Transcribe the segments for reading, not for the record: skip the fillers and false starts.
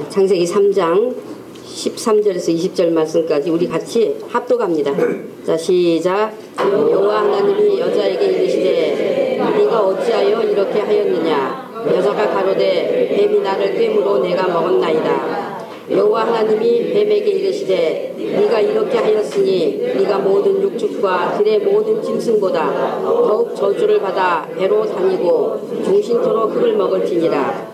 창세기 3장 13절에서 20절 말씀까지 우리 같이 합독합니다. 자, 시작. 여호와 하나님이 여자에게 이르시되 네가 어찌하여 이렇게 하였느냐. 여자가 가로되 뱀이 나를 꿰므로 내가 먹었나이다. 여호와 하나님이 뱀에게 이르시되 네가 이렇게 하였으니 네가 모든 육축과 들의 모든 짐승보다 더욱 저주를 받아 배로 다니고 종신토록 흙을 먹을지니라.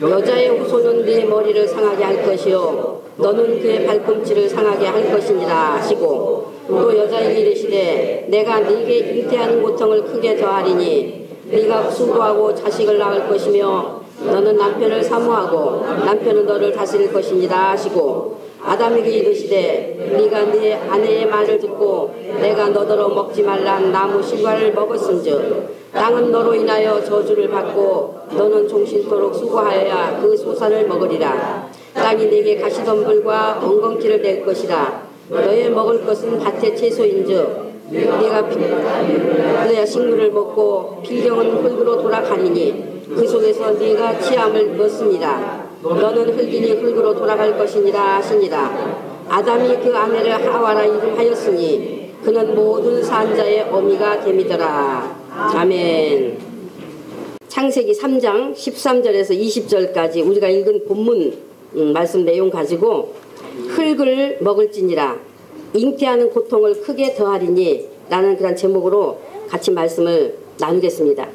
여자의 후손은 네 머리를 상하게 할 것이요 너는 그의 발꿈치를 상하게 할 것이니라 하시고, 또 여자에게 이르시되 내가 네게 잉태하는 고통을 크게 더하리니 네가 수고하고 자식을 낳을 것이며 너는 남편을 사모하고 남편은 너를 다스릴 것이니라 하시고, 아담에게 이르시되 네가 네 아내의 말을 듣고 내가 너더러 먹지 말란 나무 실과를 먹었은즉 땅은 너로 인하여 저주를 받고 너는 종신토록 수고하여야 그 소산을 먹으리라. 땅이 네게 가시덤불과 엉겅퀴를 낼 것이라. 너의 먹을 것은 밭의 채소인즉 네가 그래야 식물을 먹고 필경은 흙으로 돌아가리니 그 속에서 네가 취함을 넣습니다. 너는 흙이니 흙으로 돌아갈 것이니라 하시니라. 아담이 그 아내를 하와라 이름하였으니 그는 모든 산자의 어미가 됨이더라. 아멘. 창세기 3장 13절에서 20절까지 우리가 읽은 본문 말씀 내용 가지고 흙을 먹을지니라, 잉태하는 고통을 크게 더하리니 라는 그런 제목으로 같이 말씀을 나누겠습니다.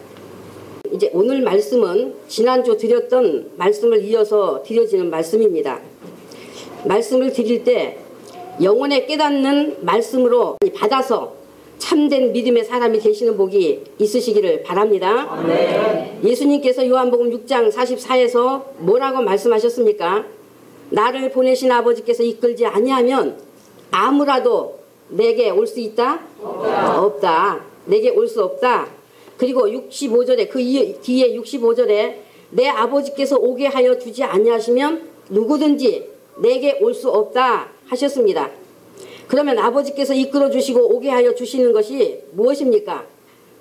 이제 오늘 말씀은 지난주 드렸던 말씀을 이어서 드려지는 말씀입니다. 말씀을 드릴 때 영혼에 깨닫는 말씀으로 받아서 참된 믿음의 사람이 되시는 복이 있으시기를 바랍니다. 네. 예수님께서 요한복음 6장 44에서 뭐라고 말씀하셨습니까? 나를 보내신 아버지께서 이끌지 아니하면 아무라도 내게 올 수 있다? 없다. 내게 올 수 없다. 그리고 65절에 그 뒤에 65절에 내 아버지께서 오게 하여 주지 아니하시면 누구든지 내게 올 수 없다 하셨습니다. 그러면 아버지께서 이끌어 주시고 오게 하여 주시는 것이 무엇입니까?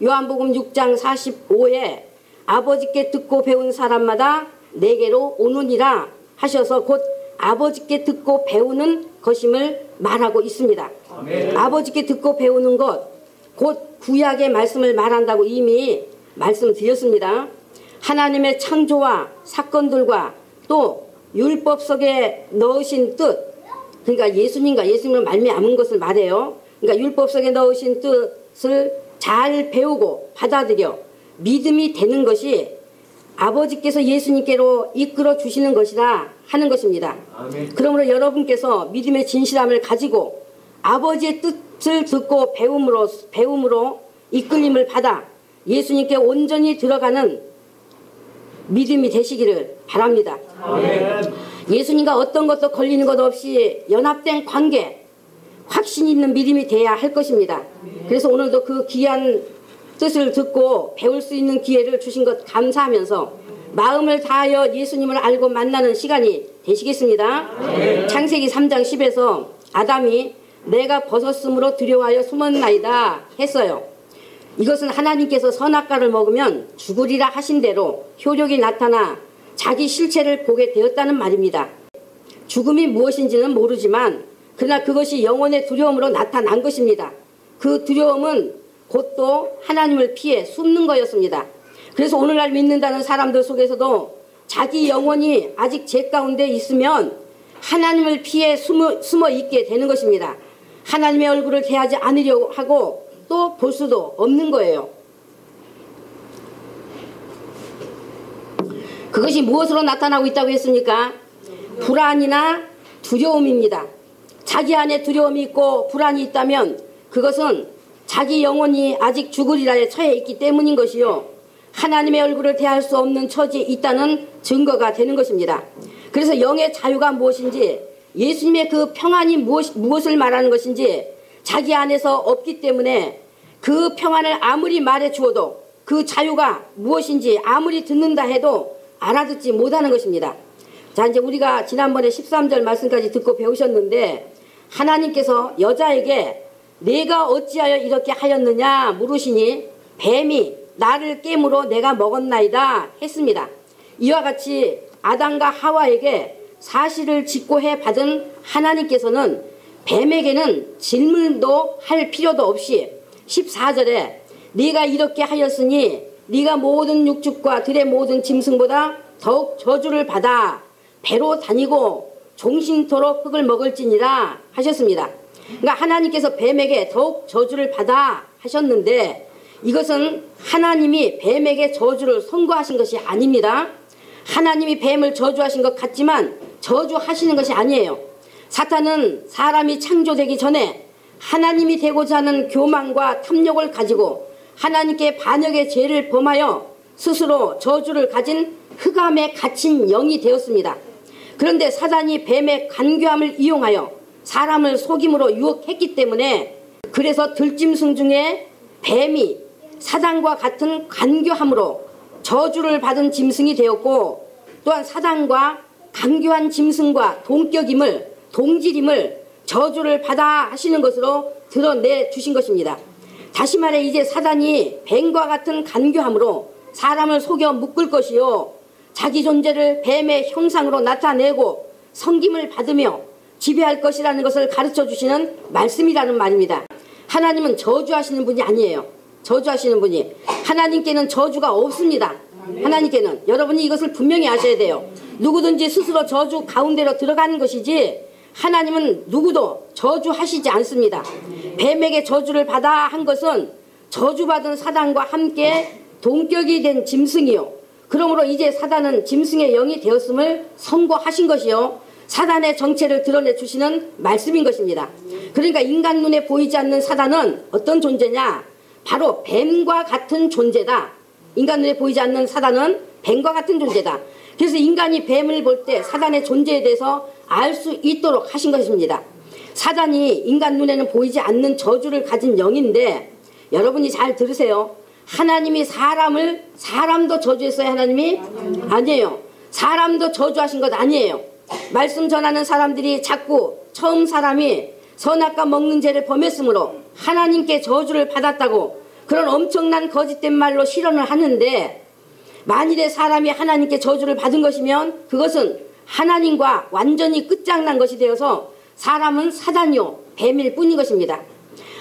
요한복음 6장 45에 아버지께 듣고 배운 사람마다 내게로 오느니라 하셔서 곧 아버지께 듣고 배우는 것임을 말하고 있습니다. 아멘. 아버지께 듣고 배우는 것, 곧 구약의 말씀을 말한다고 이미 말씀드렸습니다. 하나님의 창조와 사건들과 또 율법 속에 넣으신 뜻, 그러니까 예수님을 말미암은 것을 말해요. 그러니까 율법 속에 넣으신 뜻을 잘 배우고 받아들여 믿음이 되는 것이 아버지께서 예수님께로 이끌어 주시는 것이라 하는 것입니다. 아멘. 그러므로 여러분께서 믿음의 진실함을 가지고 아버지의 뜻을 듣고 배움으로 이끌림을 받아 예수님께 온전히 들어가는 믿음이 되시기를 바랍니다. 아멘. 예수님과 어떤 것도 걸리는 것 없이 연합된 관계, 확신 있는 믿음이 돼야 할 것입니다. 그래서 오늘도 그 귀한 뜻을 듣고 배울 수 있는 기회를 주신 것 감사하면서 마음을 다하여 예수님을 알고 만나는 시간이 되시겠습니다. 네. 창세기 3장 10에서 아담이 내가 벗었으므로 두려워하여 숨었나이다 했어요. 이것은 하나님께서 선악과를 먹으면 죽으리라 하신 대로 효력이 나타나 자기 실체를 보게 되었다는 말입니다. 죽음이 무엇인지는 모르지만 그러나 그것이 영혼의 두려움으로 나타난 것입니다. 그 두려움은 곧 또 하나님을 피해 숨는 거였습니다. 그래서 오늘날 믿는다는 사람들 속에서도 자기 영혼이 아직 죄 가운데 있으면 하나님을 피해 숨어 있게 되는 것입니다. 하나님의 얼굴을 대하지 않으려고 하고 또 볼 수도 없는 거예요. 그것이 무엇으로 나타나고 있다고 했습니까? 불안이나 두려움입니다. 자기 안에 두려움이 있고 불안이 있다면 그것은 자기 영혼이 아직 죽으리라에 처해 있기 때문인 것이요, 하나님의 얼굴을 대할 수 없는 처지에 있다는 증거가 되는 것입니다. 그래서 영의 자유가 무엇인지, 예수님의 그 평안이 무엇을 말하는 것인지 자기 안에서 없기 때문에 그 평안을 아무리 말해 주어도 그 자유가 무엇인지 아무리 듣는다 해도 알아듣지 못하는 것입니다. 자, 이제 우리가 지난번에 13절 말씀까지 듣고 배우셨는데, 하나님께서 여자에게 내가 어찌하여 이렇게 하였느냐 물으시니 뱀이 나를 깨물어 내가 먹었나이다 했습니다. 이와 같이 아담과 하와에게 사실을 직고해 받은 하나님께서는 뱀에게는 질문도 할 필요도 없이 14절에 네가 이렇게 하였으니 네가 모든 육축과 들의 모든 짐승보다 더욱 저주를 받아 배로 다니고 종신토록 흙을 먹을지니라 하셨습니다. 그러니까 하나님께서 뱀에게 더욱 저주를 받아 하셨는데 이것은 하나님이 뱀에게 저주를 선고하신 것이 아닙니다. 하나님이 뱀을 저주하신 것 같지만 저주하시는 것이 아니에요. 사탄은 사람이 창조되기 전에 하나님이 되고자 하는 교만과 탐욕을 가지고 하나님께 반역의 죄를 범하여 스스로 저주를 가진 흑암에 갇힌 영이 되었습니다. 그런데 사단이 뱀의 간교함을 이용하여 사람을 속임으로 유혹했기 때문에 그래서 들짐승 중에 뱀이 사단과 같은 간교함으로 저주를 받은 짐승이 되었고 또한 사단과 간교한 짐승과 동질임을 저주를 받아 하시는 것으로 드러내 주신 것입니다. 다시 말해 이제 사단이 뱀과 같은 간교함으로 사람을 속여 묶을 것이요 자기 존재를 뱀의 형상으로 나타내고 섬김을 받으며 지배할 것이라는 것을 가르쳐 주시는 말씀이라는 말입니다. 하나님은 저주하시는 분이 아니에요. 저주하시는 분이 하나님께는 저주가 없습니다. 하나님께는 여러분이 이것을 분명히 아셔야 돼요. 누구든지 스스로 저주 가운데로 들어가는 것이지 하나님은 누구도 저주하시지 않습니다. 뱀에게 저주를 받아 한 것은 저주받은 사단과 함께 동격이 된 짐승이요 그러므로 이제 사단은 짐승의 영이 되었음을 선고하신 것이요 사단의 정체를 드러내 주시는 말씀인 것입니다. 그러니까 인간 눈에 보이지 않는 사단은 어떤 존재냐? 바로 뱀과 같은 존재다. 인간 눈에 보이지 않는 사단은 뱀과 같은 존재다. 그래서 인간이 뱀을 볼 때 사단의 존재에 대해서 알 수 있도록 하신 것입니다. 사단이 인간 눈에는 보이지 않는 저주를 가진 영인데 여러분이 잘 들으세요. 하나님이 사람도 저주했어요? 하나님이? 아니에요. 사람도 저주하신 것 아니에요. 말씀 전하는 사람들이 자꾸 처음 사람이 선악과 먹는 죄를 범했으므로 하나님께 저주를 받았다고 그런 엄청난 거짓된 말로 실언을 하는데 만일에 사람이 하나님께 저주를 받은 것이면 그것은 하나님과 완전히 끝장난 것이 되어서 사람은 사단이요 뱀일 뿐인 것입니다.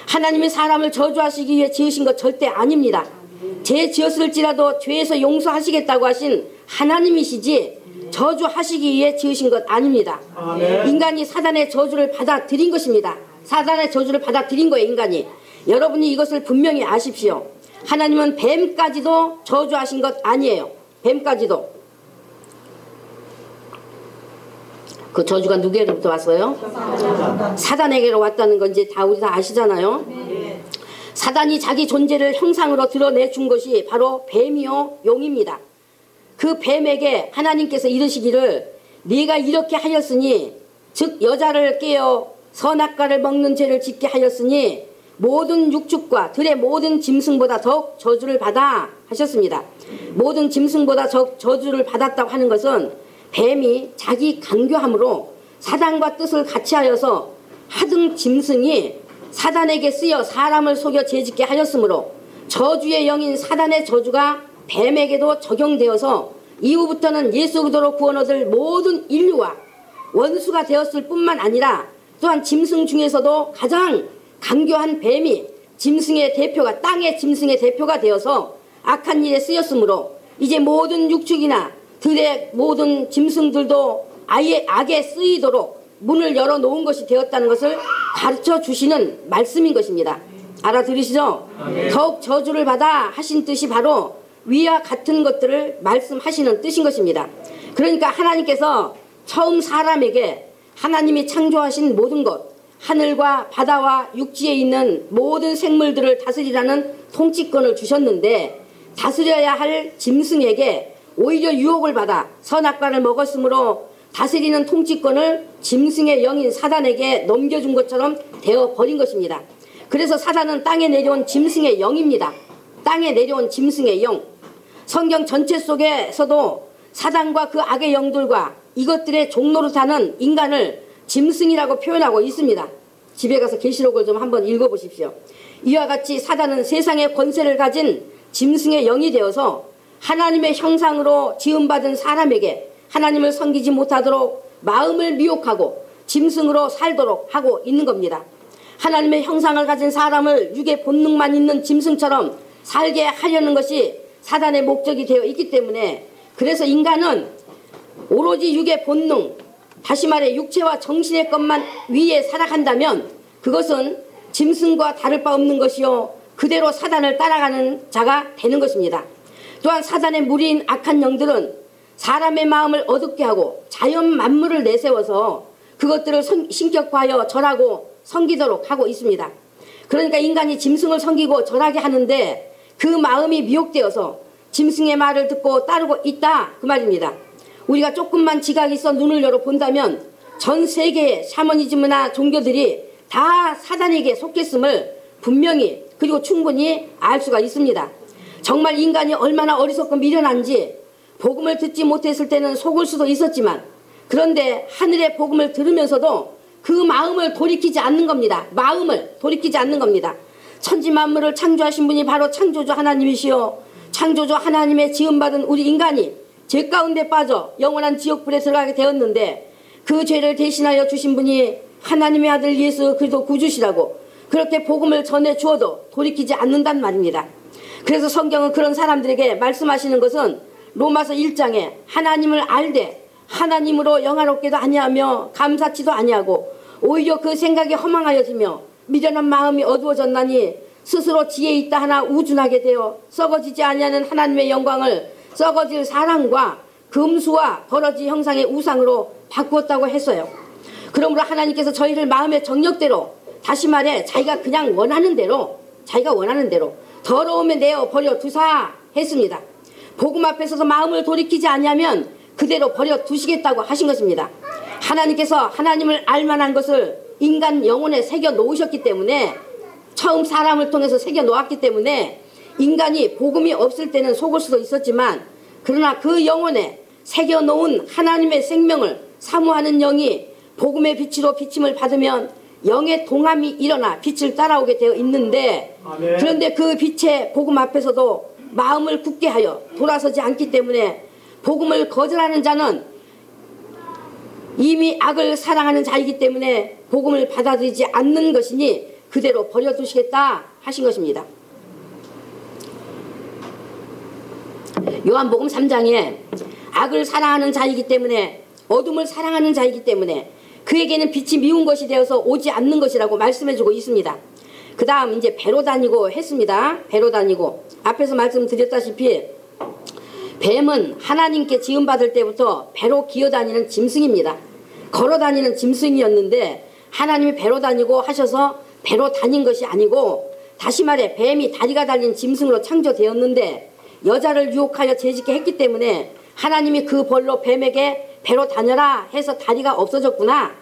하나님이 사람을 저주하시기 위해 지으신 것 절대 아닙니다. 죄 지었을지라도 죄에서 용서하시겠다고 하신 하나님이시지 저주하시기 위해 지으신 것 아닙니다. 아멘. 인간이 사단의 저주를 받아들인 것입니다. 사단의 저주를 받아들인 거예요. 인간이. 여러분이 이것을 분명히 아십시오. 하나님은 뱀까지도 저주하신 것 아니에요. 뱀까지도. 그 저주가 누구에게부터 왔어요? 사단에게로 왔다는 건지 우리 다 아시잖아요. 사단이 자기 존재를 형상으로 드러내준 것이 바로 뱀이요 용입니다. 그 뱀에게 하나님께서 이르시기를 네가 이렇게 하였으니 즉 여자를 깨어 선악과를 먹는 죄를 짓게 하였으니 모든 육축과 들의 모든 짐승보다 더욱 저주를 받아 하셨습니다. 모든 짐승보다 저주를 받았다고 하는 것은 뱀이 자기 간교함으로 사단과 뜻을 같이하여서 하등 짐승이 사단에게 쓰여 사람을 속여 죄짓게 하였으므로 저주의 영인 사단의 저주가 뱀에게도 적용되어서 이후부터는 예수 그리스도로 구원 얻을 모든 인류와 원수가 되었을 뿐만 아니라 또한 짐승 중에서도 가장 간교한 뱀이 짐승의 대표가 땅의 짐승의 대표가 되어서 악한 일에 쓰였으므로 이제 모든 육축이나 들의 모든 짐승들도 아예 악에 쓰이도록 문을 열어놓은 것이 되었다는 것을 가르쳐 주시는 말씀인 것입니다. 알아들으시죠? 더욱 저주를 받아 하신 뜻이 바로 위와 같은 것들을 말씀하시는 뜻인 것입니다. 그러니까 하나님께서 처음 사람에게 하나님이 창조하신 모든 것 하늘과 바다와 육지에 있는 모든 생물들을 다스리라는 통치권을 주셨는데 다스려야 할 짐승에게 오히려 유혹을 받아 선악과를 먹었으므로 다스리는 통치권을 짐승의 영인 사단에게 넘겨준 것처럼 되어버린 것입니다. 그래서 사단은 땅에 내려온 짐승의 영입니다. 땅에 내려온 짐승의 영. 성경 전체 속에서도 사단과 그 악의 영들과 이것들의 종노릇하는 인간을 짐승이라고 표현하고 있습니다. 집에 가서 계시록을 좀 한번 읽어보십시오. 이와 같이 사단은 세상의 권세를 가진 짐승의 영이 되어서 하나님의 형상으로 지음받은 사람에게 하나님을 섬기지 못하도록 마음을 미혹하고 짐승으로 살도록 하고 있는 겁니다. 하나님의 형상을 가진 사람을 육의 본능만 있는 짐승처럼 살게 하려는 것이 사단의 목적이 되어 있기 때문에, 그래서 인간은 오로지 육의 본능, 다시 말해 육체와 정신의 것만 위에 살아간다면 그것은 짐승과 다를 바 없는 것이요 그대로 사단을 따라가는 자가 되는 것입니다. 또한 사단의 무리인 악한 영들은 사람의 마음을 어둡게 하고 자연 만물을 내세워서 그것들을 신격화하여 절하고 섬기도록 하고 있습니다. 그러니까 인간이 짐승을 섬기고 절하게 하는데 그 마음이 미혹되어서 짐승의 말을 듣고 따르고 있다, 그 말입니다. 우리가 조금만 지각이 있어 눈을 열어 본다면 전 세계의 샤머니즘이나 종교들이 다 사단에게 속했음을 분명히 그리고 충분히 알 수가 있습니다. 정말 인간이 얼마나 어리석고 미련한지 복음을 듣지 못했을 때는 속을 수도 있었지만, 그런데 하늘의 복음을 들으면서도 그 마음을 돌이키지 않는 겁니다. 마음을 돌이키지 않는 겁니다. 천지만물을 창조하신 분이 바로 창조주 하나님이시요 창조주 하나님의 지음받은 우리 인간이 죄 가운데 빠져 영원한 지옥불에 들어가게 되었는데, 그 죄를 대신하여 주신 분이 하나님의 아들 예수 그리스도 구주시라고 그렇게 복음을 전해 주어도 돌이키지 않는단 말입니다. 그래서 성경은 그런 사람들에게 말씀하시는 것은 로마서 1장에 하나님을 알되 하나님으로 영화롭게도 아니하며 감사치도 아니하고 오히려 그 생각이 허망하여지며 미련한 마음이 어두워졌나니 스스로 지혜 있다 하나 우준하게 되어 썩어지지 아니하는 하나님의 영광을 썩어질 사랑과 금수와 버러지 형상의 우상으로 바꾸었다고 했어요. 그러므로 하나님께서 저희를 마음의 정력대로, 다시 말해 자기가 그냥 원하는 대로, 자기가 원하는 대로 더러움에 내어 버려 두사 했습니다. 복음 앞에서도 마음을 돌이키지 않으면 그대로 버려 두시겠다고 하신 것입니다. 하나님께서 하나님을 알만한 것을 인간 영혼에 새겨 놓으셨기 때문에, 처음 사람을 통해서 새겨 놓았기 때문에 인간이 복음이 없을 때는 속을 수도 있었지만, 그러나 그 영혼에 새겨 놓은 하나님의 생명을 사모하는 영이 복음의 빛으로 비침을 받으면 영의 동함이 일어나 빛을 따라오게 되어 있는데, 아멘. 그런데 그 빛의 복음 앞에서도 마음을 굳게 하여 돌아서지 않기 때문에 복음을 거절하는 자는 이미 악을 사랑하는 자이기 때문에 복음을 받아들이지 않는 것이니 그대로 버려두시겠다 하신 것입니다. 요한복음 3장에 악을 사랑하는 자이기 때문에, 어둠을 사랑하는 자이기 때문에 그에게는 빛이 미운 것이 되어서 오지 않는 것이라고 말씀해주고 있습니다. 그 다음 이제 배로 다니고 했습니다. 배로 다니고, 앞에서 말씀드렸다시피 뱀은 하나님께 지음받을 때부터 배로 기어다니는 짐승입니다. 걸어다니는 짐승이었는데 하나님이 배로 다니고 하셔서 배로 다닌 것이 아니고, 다시 말해 뱀이 다리가 달린 짐승으로 창조되었는데 여자를 유혹하여 죄짓게 했기 때문에 하나님이 그 벌로 뱀에게 배로 다녀라 해서 다리가 없어졌구나,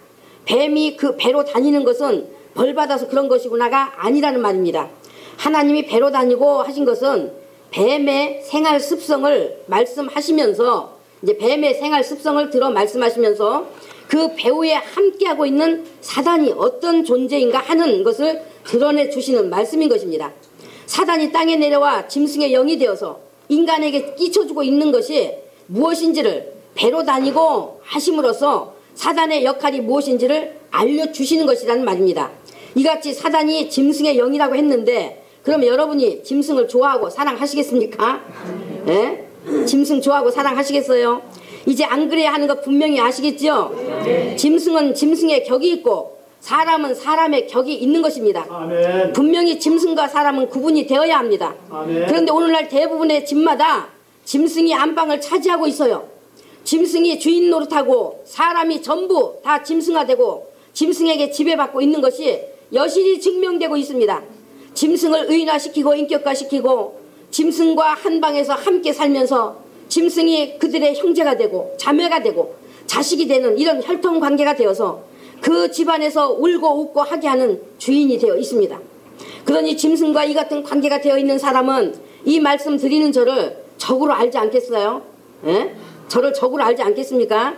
뱀이 그 배로 다니는 것은 벌받아서 그런 것이구나가 아니라는 말입니다. 하나님이 배로 다니고 하신 것은 뱀의 생활 습성을 말씀하시면서, 이제 뱀의 생활 습성을 들어 말씀하시면서 그 배후에 함께하고 있는 사단이 어떤 존재인가 하는 것을 드러내 주시는 말씀인 것입니다. 사단이 땅에 내려와 짐승의 영이 되어서 인간에게 끼쳐주고 있는 것이 무엇인지를 배로 다니고 하심으로써 사단의 역할이 무엇인지를 알려주시는 것이라는 말입니다. 이같이 사단이 짐승의 영이라고 했는데, 그럼 여러분이 짐승을 좋아하고 사랑하시겠습니까? 네? 짐승 좋아하고 사랑하시겠어요? 이제 안 그래야 하는 거 분명히 아시겠죠? 짐승은 짐승의 격이 있고 사람은 사람의 격이 있는 것입니다. 아멘. 분명히 짐승과 사람은 구분이 되어야 합니다. 아멘. 그런데 오늘날 대부분의 집마다 짐승이 안방을 차지하고 있어요. 짐승이 주인 노릇하고 사람이 전부 다 짐승화되고 짐승에게 지배받고 있는 것이 여실히 증명되고 있습니다. 짐승을 의인화시키고 인격화시키고 짐승과 한 방에서 함께 살면서 짐승이 그들의 형제가 되고 자매가 되고 자식이 되는 이런 혈통관계가 되어서 그 집안에서 울고 웃고 하게 하는 주인이 되어 있습니다. 그러니 짐승과 이 같은 관계가 되어 있는 사람은 이 말씀 드리는 저를 적으로 알지 않겠어요? 예? 저를 적으로 알지 않겠습니까?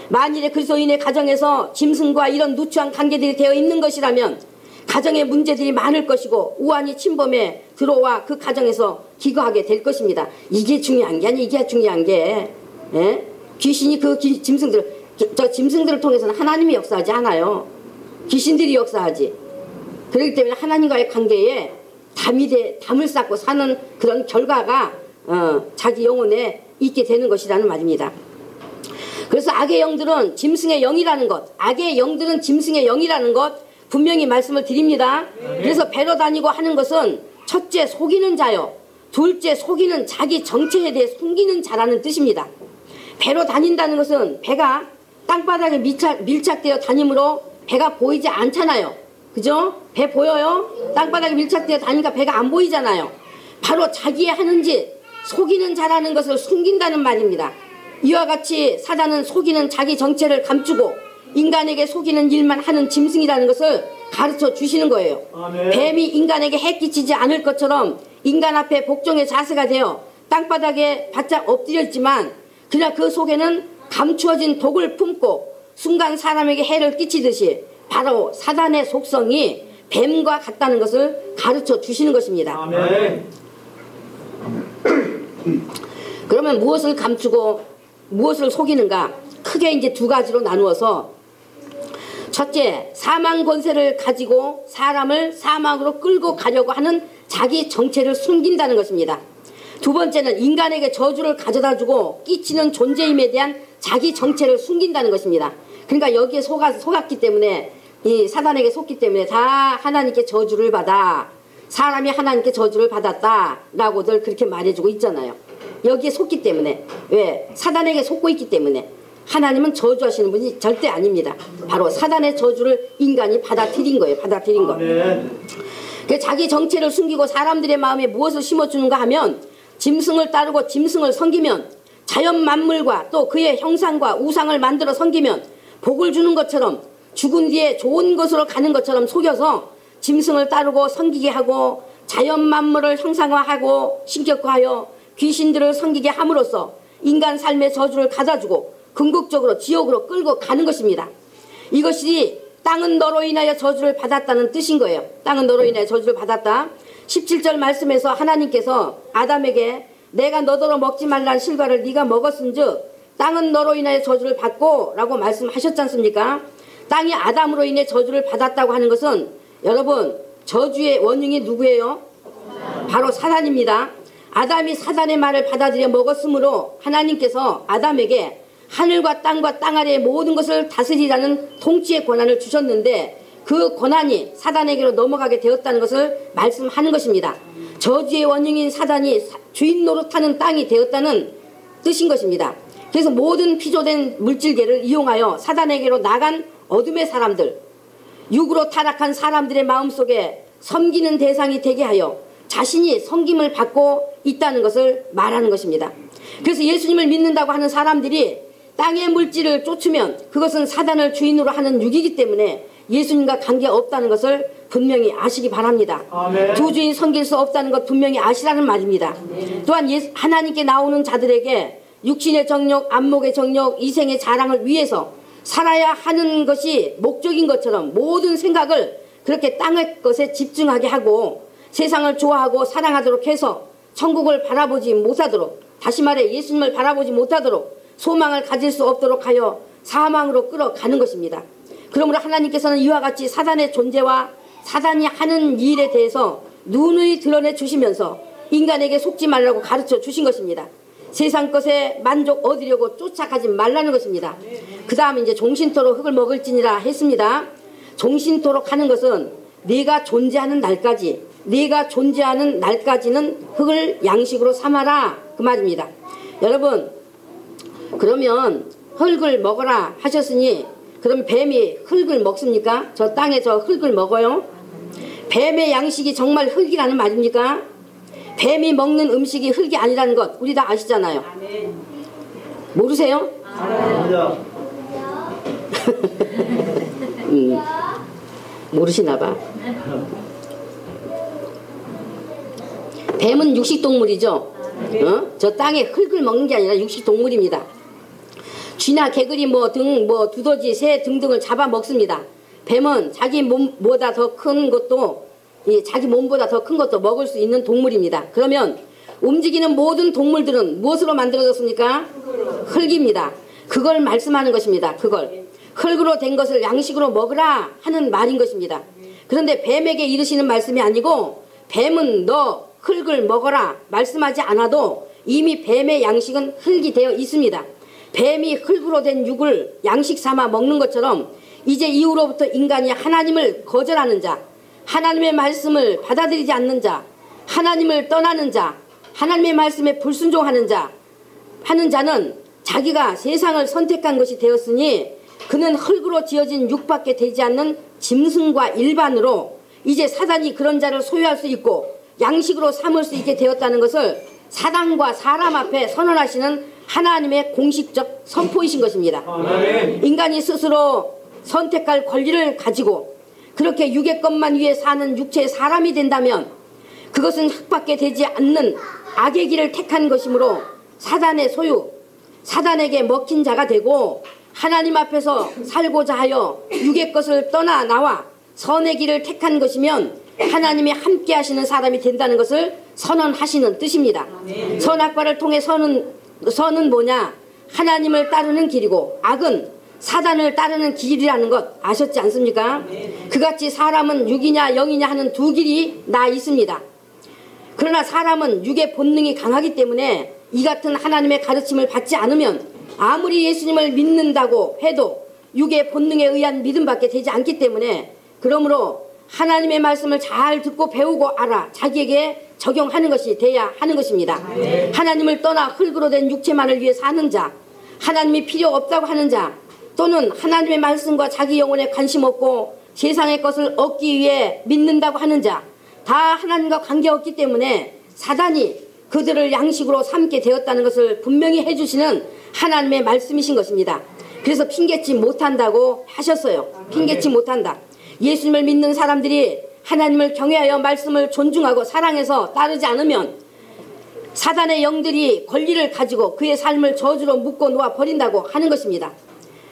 만일에 그리스도인의 가정에서 짐승과 이런 누추한 관계들이 되어 있는 것이라면 가정의 문제들이 많을 것이고 우환이 침범해 들어와 그 가정에서 기거하게 될 것입니다. 이게 중요한 게 아니 이게 중요한 게 예? 귀신이 그 짐승들을 통해서는 하나님이 역사하지 않아요. 귀신들이 역사하지. 그렇기 때문에 하나님과의 관계에 담을 쌓고 사는 그런 결과가 자기 영혼에 있게 되는 것이라는 말입니다. 그래서 악의 영들은 짐승의 영이라는 것, 악의 영들은 짐승의 영이라는 것 분명히 말씀을 드립니다. 그래서 배로 다니고 하는 것은 첫째 속이는 자요, 둘째 속이는 자기 정체에 대해 숨기는 자라는 뜻입니다. 배로 다닌다는 것은 배가 땅바닥에 밀착되어 다니므로 배가 보이지 않잖아요. 그죠? 배 보여요? 땅바닥에 밀착되어 다니니까 배가 안 보이잖아요. 바로 자기의 하는 짓, 속이는 자라는 것을 숨긴다는 말입니다. 이와 같이 사단은 속이는 자기 정체를 감추고 인간에게 속이는 일만 하는 짐승이라는 것을 가르쳐 주시는 거예요. 아멘. 뱀이 인간에게 해끼치지 않을 것처럼 인간 앞에 복종의 자세가 되어 땅바닥에 바짝 엎드려 있지만 그냥 그 속에는 감추어진 독을 품고 순간 사람에게 해를 끼치듯이 바로 사단의 속성이 뱀과 같다는 것을 가르쳐 주시는 것입니다. 아멘. 그러면 무엇을 감추고 무엇을 속이는가? 크게 이제 두 가지로 나누어서 첫째, 사망 권세를 가지고 사람을 사망으로 끌고 가려고 하는 자기 정체를 숨긴다는 것입니다. 두 번째는 인간에게 저주를 가져다주고 끼치는 존재임에 대한 자기 정체를 숨긴다는 것입니다. 그러니까 여기에 속았기 때문에 이 사단에게 속기 때문에 다 하나님께 저주를 받아 사람이 하나님께 저주를 받았다 라고들 그렇게 말해주고 있잖아요. 여기에 속기 때문에 왜? 사단에게 속고 있기 때문에 하나님은 저주하시는 분이 절대 아닙니다. 바로 사단의 저주를 인간이 받아들인 거예요. 받아들인 거. 자기 정체를 숨기고 사람들의 마음에 무엇을 심어주는가 하면 짐승을 따르고 짐승을 섬기면 자연 만물과 또 그의 형상과 우상을 만들어 섬기면 복을 주는 것처럼 죽은 뒤에 좋은 곳으로 가는 것처럼 속여서 짐승을 따르고 섬기게 하고 자연 만물을 형상화하고 신격화하여 귀신들을 섬기게 함으로써 인간 삶의 저주를 가져주고 궁극적으로 지옥으로 끌고 가는 것입니다. 이것이 땅은 너로 인하여 저주를 받았다는 뜻인 거예요. 땅은 너로 인하여 저주를 받았다. 17절 말씀에서 하나님께서 아담에게 내가 너더러 먹지 말라는 실과를 네가 먹었은즉 땅은 너로 인하여 저주를 받고 라고 말씀하셨지 않습니까? 땅이 아담으로 인해 저주를 받았다고 하는 것은 여러분 저주의 원흉이 누구예요? 바로 사단입니다. 아담이 사단의 말을 받아들여 먹었으므로 하나님께서 아담에게 하늘과 땅과 땅 아래의 모든 것을 다스리라는 통치의 권한을 주셨는데 그 권한이 사단에게로 넘어가게 되었다는 것을 말씀하는 것입니다. 저주의 원흉인 사단이 주인 노릇하는 땅이 되었다는 뜻인 것입니다. 그래서 모든 피조된 물질계를 이용하여 사단에게로 나간 어둠의 사람들, 육으로 타락한 사람들의 마음속에 섬기는 대상이 되게 하여 자신이 섬김을 받고 있다는 것을 말하는 것입니다. 그래서 예수님을 믿는다고 하는 사람들이 땅의 물질을 쫓으면 그것은 사단을 주인으로 하는 육이기 때문에 예수님과 관계없다는 것을 분명히 아시기 바랍니다. 아멘. 두 주인 섬길 수 없다는 것 분명히 아시라는 말입니다. 아멘. 또한 하나님께 나오는 자들에게 육신의 정욕, 안목의 정욕, 이생의 자랑을 위해서 살아야 하는 것이 목적인 것처럼 모든 생각을 그렇게 땅의 것에 집중하게 하고 세상을 좋아하고 사랑하도록 해서 천국을 바라보지 못하도록, 다시 말해 예수님을 바라보지 못하도록 소망을 가질 수 없도록 하여 사망으로 끌어가는 것입니다. 그러므로 하나님께서는 이와 같이 사단의 존재와 사단이 하는 일에 대해서 누누이 드러내 주시면서 인간에게 속지 말라고 가르쳐 주신 것입니다. 세상 것에 만족 얻으려고 쫓아가지 말라는 것입니다. 그 다음에 이제 종신토록 흙을 먹을지니라 했습니다. 종신토록 하는 것은 네가 존재하는 날까지, 네가 존재하는 날까지는 흙을 양식으로 삼아라 그 말입니다. 여러분, 그러면 흙을 먹어라 하셨으니 그럼 뱀이 흙을 먹습니까? 저 땅에 저 흙을 먹어요? 뱀의 양식이 정말 흙이라는 말입니까? 뱀이 먹는 음식이 흙이 아니라는 것 우리 다 아시잖아요. 모르세요? 모르시나 봐. 뱀은 육식동물이죠. 저 땅에 흙을 먹는 게 아니라 육식동물입니다. 쥐나 개구리 두더지, 새 등등을 잡아 먹습니다. 뱀은 자기 몸보다 더 큰 것도, 자기 몸보다 더 큰 것도 먹을 수 있는 동물입니다. 그러면 움직이는 모든 동물들은 무엇으로 만들어졌습니까? 흙입니다. 그걸 말씀하는 것입니다. 그걸. 흙으로 된 것을 양식으로 먹으라 하는 말인 것입니다. 그런데 뱀에게 이르시는 말씀이 아니고 뱀은 너 흙을 먹어라 말씀하지 않아도 이미 뱀의 양식은 흙이 되어 있습니다. 뱀이 흙으로 된 육을 양식 삼아 먹는 것처럼 이제 이후로부터 인간이 하나님을 거절하는 자, 하나님의 말씀을 받아들이지 않는 자, 하나님을 떠나는 자, 하나님의 말씀에 불순종하는 자, 하는 자는 자기가 세상을 선택한 것이 되었으니 그는 흙으로 지어진 육밖에 되지 않는 짐승과 일반으로 이제 사단이 그런 자를 소유할 수 있고 양식으로 삼을 수 있게 되었다는 것을 사단과 사람 앞에 선언하시는 하나님의 공식적 선포이신 것입니다. 아멘. 인간이 스스로 선택할 권리를 가지고 그렇게 육의 것만 위해 사는 육체의 사람이 된다면 그것은 흙밖에 되지 않는 악의 길을 택한 것이므로 사단의 소유, 사단에게 먹힌 자가 되고 하나님 앞에서 살고자 하여 육의 것을 떠나 나와 선의 길을 택한 것이면 하나님이 함께 하시는 사람이 된다는 것을 선언하시는 뜻입니다. 선악과를 통해 선은 뭐냐? 하나님을 따르는 길이고 악은 사단을 따르는 길이라는 것 아셨지 않습니까? 그같이 사람은 육이냐 영이냐 하는 두 길이 나 있습니다. 그러나 사람은 육의 본능이 강하기 때문에 이 같은 하나님의 가르침을 받지 않으면 아무리 예수님을 믿는다고 해도 육의 본능에 의한 믿음밖에 되지 않기 때문에 그러므로 하나님의 말씀을 잘 듣고 배우고 알아 자기에게 적용하는 것이 돼야 하는 것입니다. 하나님을 떠나 흙으로 된 육체만을 위해 사는 자, 하나님이 필요 없다고 하는 자, 또는 하나님의 말씀과 자기 영혼에 관심 없고 세상의 것을 얻기 위해 믿는다고 하는 자, 다 하나님과 관계없기 때문에 사단이 그들을 양식으로 삼게 되었다는 것을 분명히 해주시는 하나님의 말씀이신 것입니다. 그래서 핑계치 못한다고 하셨어요. 핑계치 못한다. 예수님을 믿는 사람들이 하나님을 경외하여 말씀을 존중하고 사랑해서 따르지 않으면 사단의 영들이 권리를 가지고 그의 삶을 저주로 묶어 놓아 버린다고 하는 것입니다.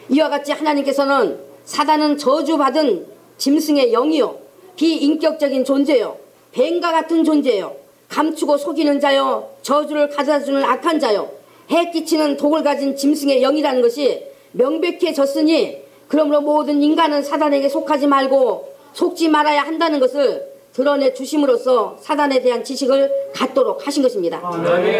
이와 같이 하나님께서는 사단은 저주받은 짐승의 영이요 비인격적인 존재요 뱀과 같은 존재요 감추고 속이는 자요 저주를 가져다주는 악한 자요 해 끼치는 독을 가진 짐승의 영이라는 것이 명백해졌으니 그러므로 모든 인간은 사단에게 속하지 말고 속지 말아야 한다는 것을 드러내 주심으로써 사단에 대한 지식을 갖도록 하신 것입니다.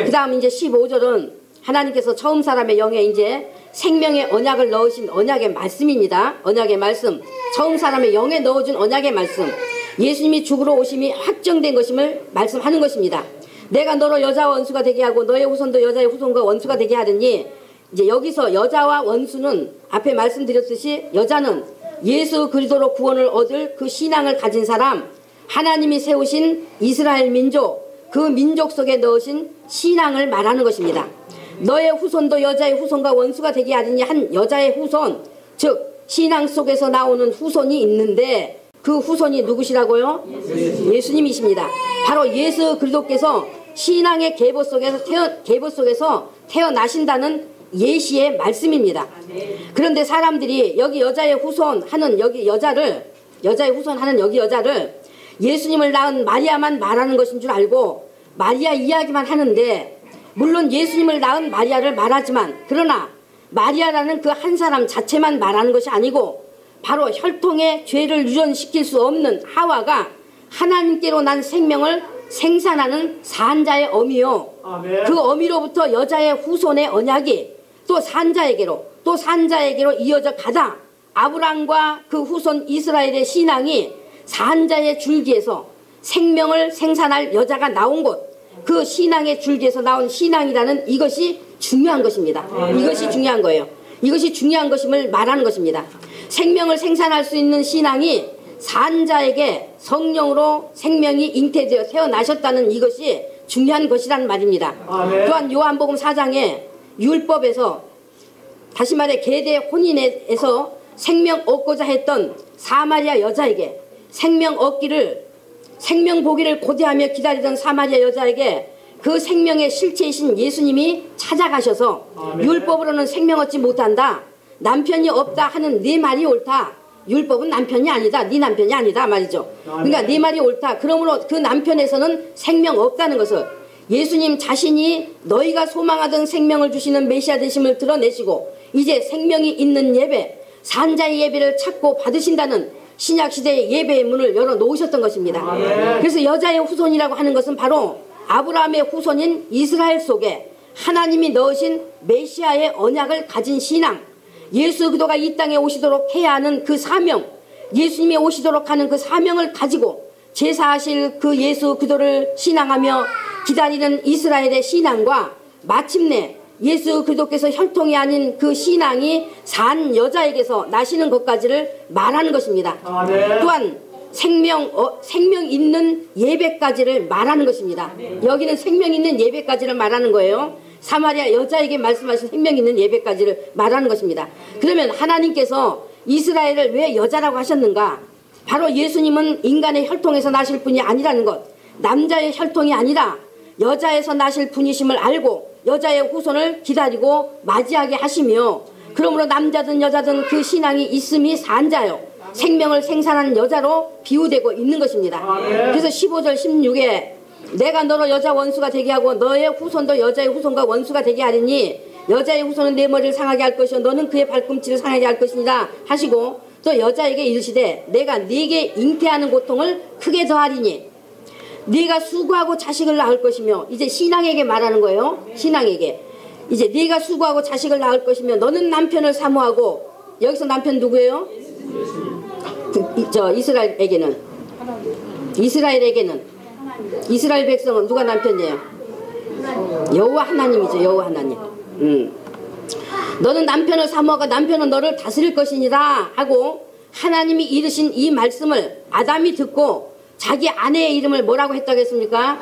그 다음 이제 15절은 하나님께서 처음 사람의 영에 이제 생명의 언약을 넣으신 언약의 말씀입니다. 언약의 말씀. 처음 사람의 영에 넣어준 언약의 말씀. 예수님이 죽으러 오심이 확정된 것임을 말씀하는 것입니다. 내가 너로 여자와 원수가 되게 하고 너의 후손도 여자의 후손과 원수가 되게 하더니 이제 여기서 여자와 원수는 앞에 말씀드렸듯이 여자는 예수 그리스도로 구원을 얻을 그 신앙을 가진 사람, 하나님이 세우신 이스라엘 민족, 그 민족 속에 넣으신 신앙을 말하는 것입니다. 너의 후손도 여자의 후손과 원수가 되게 하더니 한 여자의 후손, 즉 신앙 속에서 나오는 후손이 있는데 그 후손이 누구시라고요? 예수님이십니다. 바로 예수 그리스도께서 신앙의 계보 속에서 태어나신다는 예시의 말씀입니다. 그런데 사람들이 여기 여자의 후손 하는 여기 여자를 예수님을 낳은 마리아만 말하는 것인 줄 알고 마리아 이야기만 하는데 물론 예수님을 낳은 마리아를 말하지만 그러나 마리아라는 그 한 사람 자체만 말하는 것이 아니고 바로 혈통의 죄를 유전시킬 수 없는 하와가 하나님께로 난 생명을 생산하는 산자의 어미요. 아멘. 그 어미로부터 여자의 후손의 언약이 또 산자에게로 이어져 가다 아브람과 그 후손 이스라엘의 신앙이 산자의 줄기에서 생명을 생산할 여자가 나온 곳, 그 신앙의 줄기에서 나온 신앙이라는 이것이 중요한 것입니다. 이것이 중요한 거예요. 이것이 중요한 것임을 말하는 것입니다. 생명을 생산할 수 있는 신앙이 산자에게 성령으로 생명이 잉태되어 태어나셨다는 이것이 중요한 것이라는 말입니다. 아멘. 또한 요한복음 4장에 율법에서 다시 말해 계대 혼인에서 생명 얻고자 했던 사마리아 여자에게 생명 보기를 고대하며 기다리던 사마리아 여자에게 그 생명의 실체이신 예수님이 찾아가셔서 아멘. 율법으로는 생명 얻지 못한다. 남편이 없다 하는 네 말이 옳다. 율법은 남편이 아니다. 네 남편이 아니다 말이죠. 그러니까 네 말이 옳다. 그러므로 그 남편에서는 생명 없다는 것을 예수님 자신이 너희가 소망하던 생명을 주시는 메시아 되심을 드러내시고 이제 생명이 있는 예배, 산자의 예배를 찾고 받으신다는 신약시대의 예배의 문을 열어놓으셨던 것입니다. 그래서 여자의 후손이라고 하는 것은 바로 아브라함의 후손인 이스라엘 속에 하나님이 넣으신 메시아의 언약을 가진 신앙, 예수 그리스도가 이 땅에 오시도록 해야 하는 그 사명, 예수님이 오시도록 하는 그 사명을 가지고 제사하실 그 예수 그리스도를 신앙하며 기다리는 이스라엘의 신앙과 마침내 예수 그리스도께서 혈통이 아닌 그 신앙이 산 여자에게서 나시는 것까지를 말하는 것입니다. 또한 생명 있는 예배까지를 말하는 것입니다. 여기는 생명 있는 예배까지를 말하는 거예요. 사마리아 여자에게 말씀하신 생명 있는 예배까지를 말하는 것입니다. 그러면 하나님께서 이스라엘을 왜 여자라고 하셨는가? 바로 예수님은 인간의 혈통에서 나실 분이 아니라는 것, 남자의 혈통이 아니라 여자에서 나실 분이심을 알고 여자의 후손을 기다리고 맞이하게 하시며, 그러므로 남자든 여자든 그 신앙이 있음이 산자요, 생명을 생산한 여자로 비유되고 있는 것입니다. 그래서 15절 16에 내가 너로 여자 원수가 되게 하고 너의 후손도 여자의 후손과 원수가 되게 하리니 여자의 후손은 내 머리를 상하게 할 것이요 너는 그의 발꿈치를 상하게 할 것이니라 하시고, 또 여자에게 이르시되 내가 네게 잉태하는 고통을 크게 더하리니 네가 수고하고 자식을 낳을 것이며, 이제 신앙에게 말하는 거예요. 신앙에게 이제 네가 수고하고 자식을 낳을 것이며 너는 남편을 사모하고, 여기서 남편 누구예요? 이스라엘에게는 이스라엘 백성은 누가 남편이에요? 여호와 하나님이죠. 여호와 하나님. 너는 남편을 사모하고 남편은 너를 다스릴 것이니라 하고 하나님이 이르신 이 말씀을 아담이 듣고 자기 아내의 이름을 뭐라고 했다고 했습니까?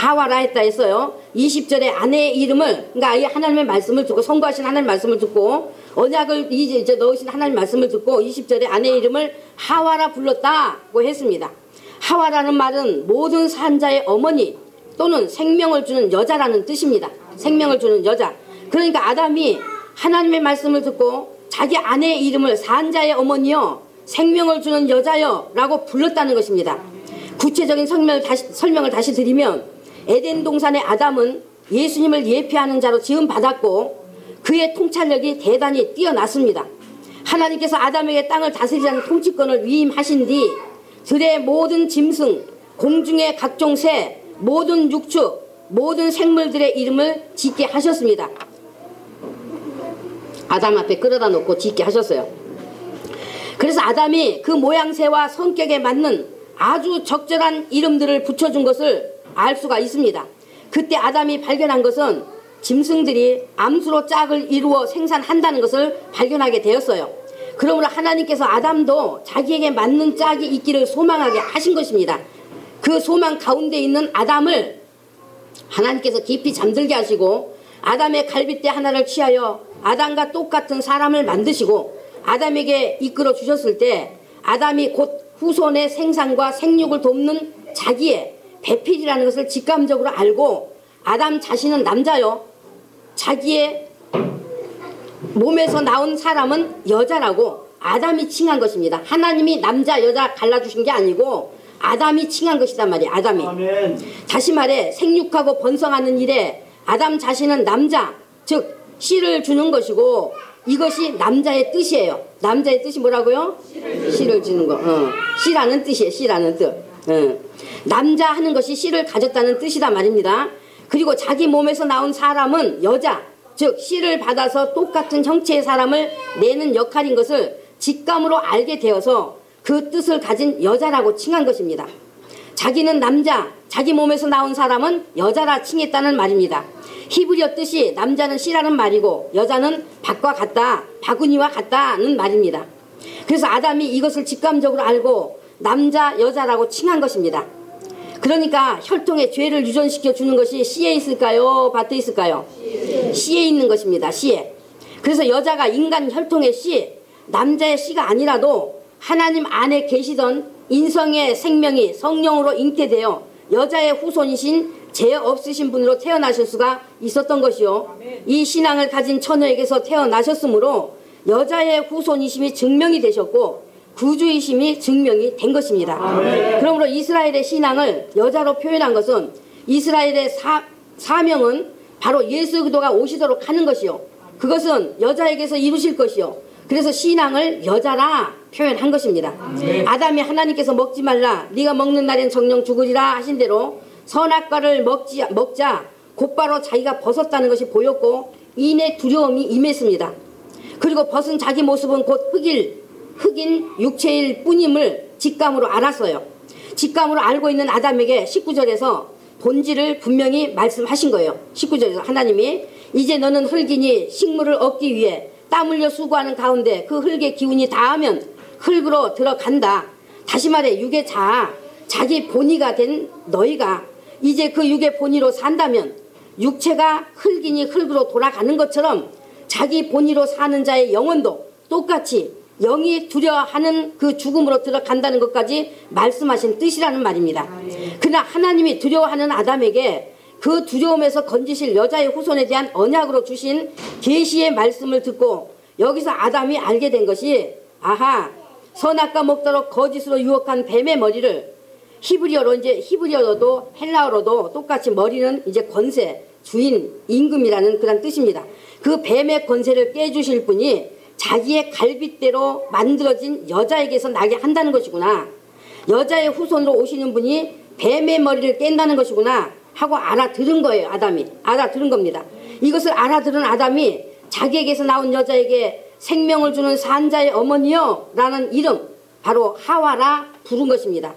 하와라 했다 했어요. 20절에 아내의 이름을, 그러니까 하나님의 말씀을 듣고, 선고하신 하나님의 말씀을 듣고 언약을 이제 넣으신 하나님의 말씀을 듣고 20절에 아내의 이름을 하와라 불렀다고 했습니다. 하와라는 말은 모든 산자의 어머니 또는 생명을 주는 여자라는 뜻입니다. 생명을 주는 여자. 그러니까 아담이 하나님의 말씀을 듣고 자기 아내의 이름을 산자의 어머니여, 생명을 주는 여자여 라고 불렀다는 것입니다. 구체적인 설명을 다시 드리면, 에덴 동산의 아담은 예수님을 예표하는 자로 지음받았고 그의 통찰력이 대단히 뛰어났습니다. 하나님께서 아담에게 땅을 다스리자는 통치권을 위임하신 뒤 들의 모든 짐승, 공중의 각종 새, 모든 육축, 모든 생물들의 이름을 짓게 하셨습니다. 아담 앞에 끌어다 놓고 짓게 하셨어요. 그래서 아담이 그 모양새와 성격에 맞는 아주 적절한 이름들을 붙여준 것을 알 수가 있습니다. 그때 아담이 발견한 것은 짐승들이 암수로 짝을 이루어 생산한다는 것을 발견하게 되었어요. 그러므로 하나님께서 아담도 자기에게 맞는 짝이 있기를 소망하게 하신 것입니다. 그 소망 가운데 있는 아담을 하나님께서 깊이 잠들게 하시고 아담의 갈빗대 하나를 취하여 아담과 똑같은 사람을 만드시고 아담에게 이끌어 주셨을 때, 아담이 곧 후손의 생산과 생육을 돕는 자기의 배필이라는 것을 직감적으로 알고, 아담 자신은 남자요, 자기의 몸에서 나온 사람은 여자라고 아담이 칭한 것입니다. 하나님이 남자 여자 갈라주신 게 아니고 아담이 칭한 것이단 말이에요. 아담이. 아멘. 다시 말해 생육하고 번성하는 일에 아담 자신은 남자, 즉 씨를 주는 것이고, 이것이 남자의 뜻이에요. 남자의 뜻이 뭐라고요? 씨를 주는 거. 씨라는 뜻이에요. 씨라는 뜻. 남자 하는 것이 씨를 가졌다는 뜻이다 말입니다. 그리고 자기 몸에서 나온 사람은 여자, 즉 씨를 받아서 똑같은 형체의 사람을 내는 역할인 것을 직감으로 알게 되어서 그 뜻을 가진 여자라고 칭한 것입니다. 자기는 남자, 자기 몸에서 나온 사람은 여자라 칭했다는 말입니다. 히브리어 뜻이 남자는 씨라는 말이고 여자는 밭과 같다, 바구니와 같다는 말입니다. 그래서 아담이 이것을 직감적으로 알고 남자, 여자라고 칭한 것입니다. 그러니까 혈통의 죄를 유전시켜 주는 것이 씨에 있을까요? 밭에 있을까요? 씨에 있는 것입니다. 씨에. 그래서 여자가 인간 혈통의 씨, 남자의 씨가 아니라도 하나님 안에 계시던 인성의 생명이 성령으로 잉태되어 여자의 후손이신 죄 없으신 분으로 태어나실 수가 있었던 것이요, 이 신앙을 가진 처녀에게서 태어나셨으므로 여자의 후손이심이 증명이 되셨고 구주이심이 증명이 된 것입니다. 그러므로 이스라엘의 신앙을 여자로 표현한 것은 이스라엘의 사명은 바로 예수 그리스도가 오시도록 하는 것이요. 그것은 여자에게서 이루실 것이요. 그래서 신앙을 여자라 표현한 것입니다. 아담이 하나님께서 먹지 말라 네가 먹는 날엔 정령 죽으리라 하신 대로 선악과를 먹자 곧바로 자기가 벗었다는 것이 보였고 이내 두려움이 임했습니다. 그리고 벗은 자기 모습은 곧 흙인 육체일 뿐임을 직감으로 알았어요. 직감으로 알고 있는 아담에게 19절에서 본질을 분명히 말씀하신 거예요. 19절에서 하나님이 이제 너는 흙이니 식물을 얻기 위해 땀 흘려 수고하는 가운데 그 흙의 기운이 닿으면 흙으로 들어간다. 다시 말해 육의 자기 본의가 된 너희가 이제 그 육의 본의로 산다면 육체가 흙이니 흙으로 돌아가는 것처럼 자기 본의로 사는 자의 영혼도 똑같이 영이 두려워하는 그 죽음으로 들어간다는 것까지 말씀하신 뜻이라는 말입니다. 그러나 하나님이 두려워하는 아담에게 그 두려움에서 건지실 여자의 후손에 대한 언약으로 주신 계시의 말씀을 듣고 여기서 아담이 알게 된 것이 아하 선악과 먹도록 거짓으로 유혹한 뱀의 머리를 히브리어로도 헬라어로도 똑같이 머리는 이제 권세, 주인, 임금이라는 그런 뜻입니다. 그 뱀의 권세를 깨주실 분이 자기의 갈빗대로 만들어진 여자에게서 나게 한다는 것이구나. 여자의 후손으로 오시는 분이 뱀의 머리를 깬다는 것이구나 하고 알아들은 거예요. 아담이 알아들은 겁니다. 이것을 알아들은 아담이 자기에게서 나온 여자에게 생명을 주는 산자의 어머니요 라는 이름 바로 하와라 부른 것입니다.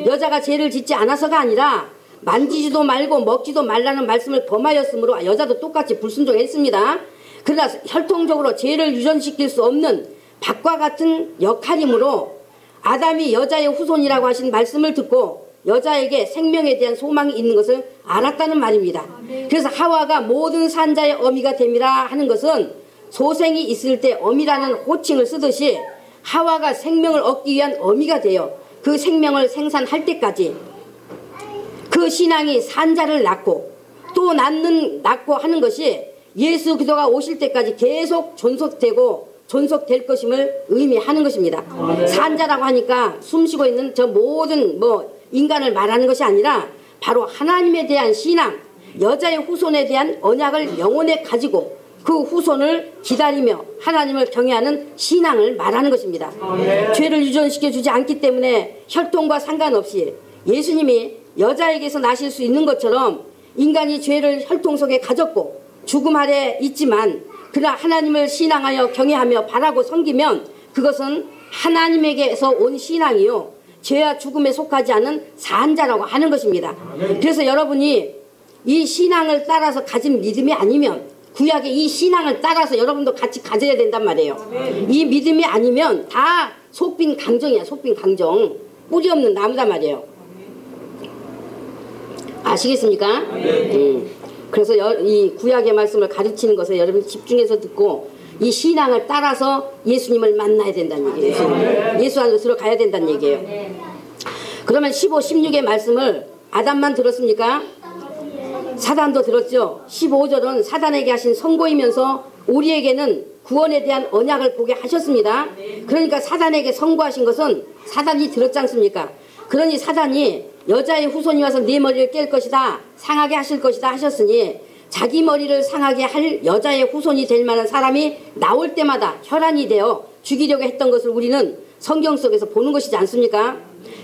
여자가 죄를 짓지 않아서가 아니라 만지지도 말고 먹지도 말라는 말씀을 범하였으므로 여자도 똑같이 불순종했습니다. 그러나 혈통적으로 죄를 유전시킬 수 없는 박과 같은 역할이므로 아담이 여자의 후손이라고 하신 말씀을 듣고 여자에게 생명에 대한 소망이 있는 것을 알았다는 말입니다. 그래서 하와가 모든 산자의 어미가 됨이라 하는 것은 소생이 있을 때 어미라는 호칭을 쓰듯이 하와가 생명을 얻기 위한 어미가 되어 그 생명을 생산할 때까지 그 신앙이 산자를 낳고 또 낳고 하는 것이 예수 그리스도가 오실 때까지 계속 존속될 것임을 의미하는 것입니다. 산자라고 하니까 숨쉬고 있는 저 모든 인간을 말하는 것이 아니라 바로 하나님에 대한 신앙, 여자의 후손에 대한 언약을 영혼에 가지고 그 후손을 기다리며 하나님을 경외하는 신앙을 말하는 것입니다. 죄를 유전시켜 주지 않기 때문에 혈통과 상관없이 예수님이 여자에게서 나실 수 있는 것처럼 인간이 죄를 혈통 속에 가졌고 죽음 아래 있지만 그러나 하나님을 신앙하여 경외하며 바라고 섬기면 그것은 하나님에게서 온 신앙이요 죄와 죽음에 속하지 않은 산자라고 하는 것입니다. 그래서 여러분이 이 신앙을 따라서 가진 믿음이 아니면 구약의 이 신앙을 따라서 여러분도 같이 가져야 된단 말이에요. 이 믿음이 아니면 다 속빈 강정이야. 속빈 강정. 뿌리 없는 나무단 말이에요. 아시겠습니까? 그래서 이 구약의 말씀을 가르치는 것을 여러분 집중해서 듣고 이 신앙을 따라서 예수님을 만나야 된다는 얘기예요. 예수 안으로 들어가야 된다는 얘기예요. 그러면 15, 16의 말씀을 아담만 들었습니까? 사단도 들었죠. 15절은 사단에게 하신 선고이면서 우리에게는 구원에 대한 언약을 보게 하셨습니다. 그러니까 사단에게 선고하신 것은 사단이 들었지 않습니까? 그러니 사단이 여자의 후손이 와서 네 머리를 깰 것이다, 상하게 하실 것이다 하셨으니 자기 머리를 상하게 할 여자의 후손이 될 만한 사람이 나올 때마다 혈안이 되어 죽이려고 했던 것을 우리는 성경 속에서 보는 것이지 않습니까?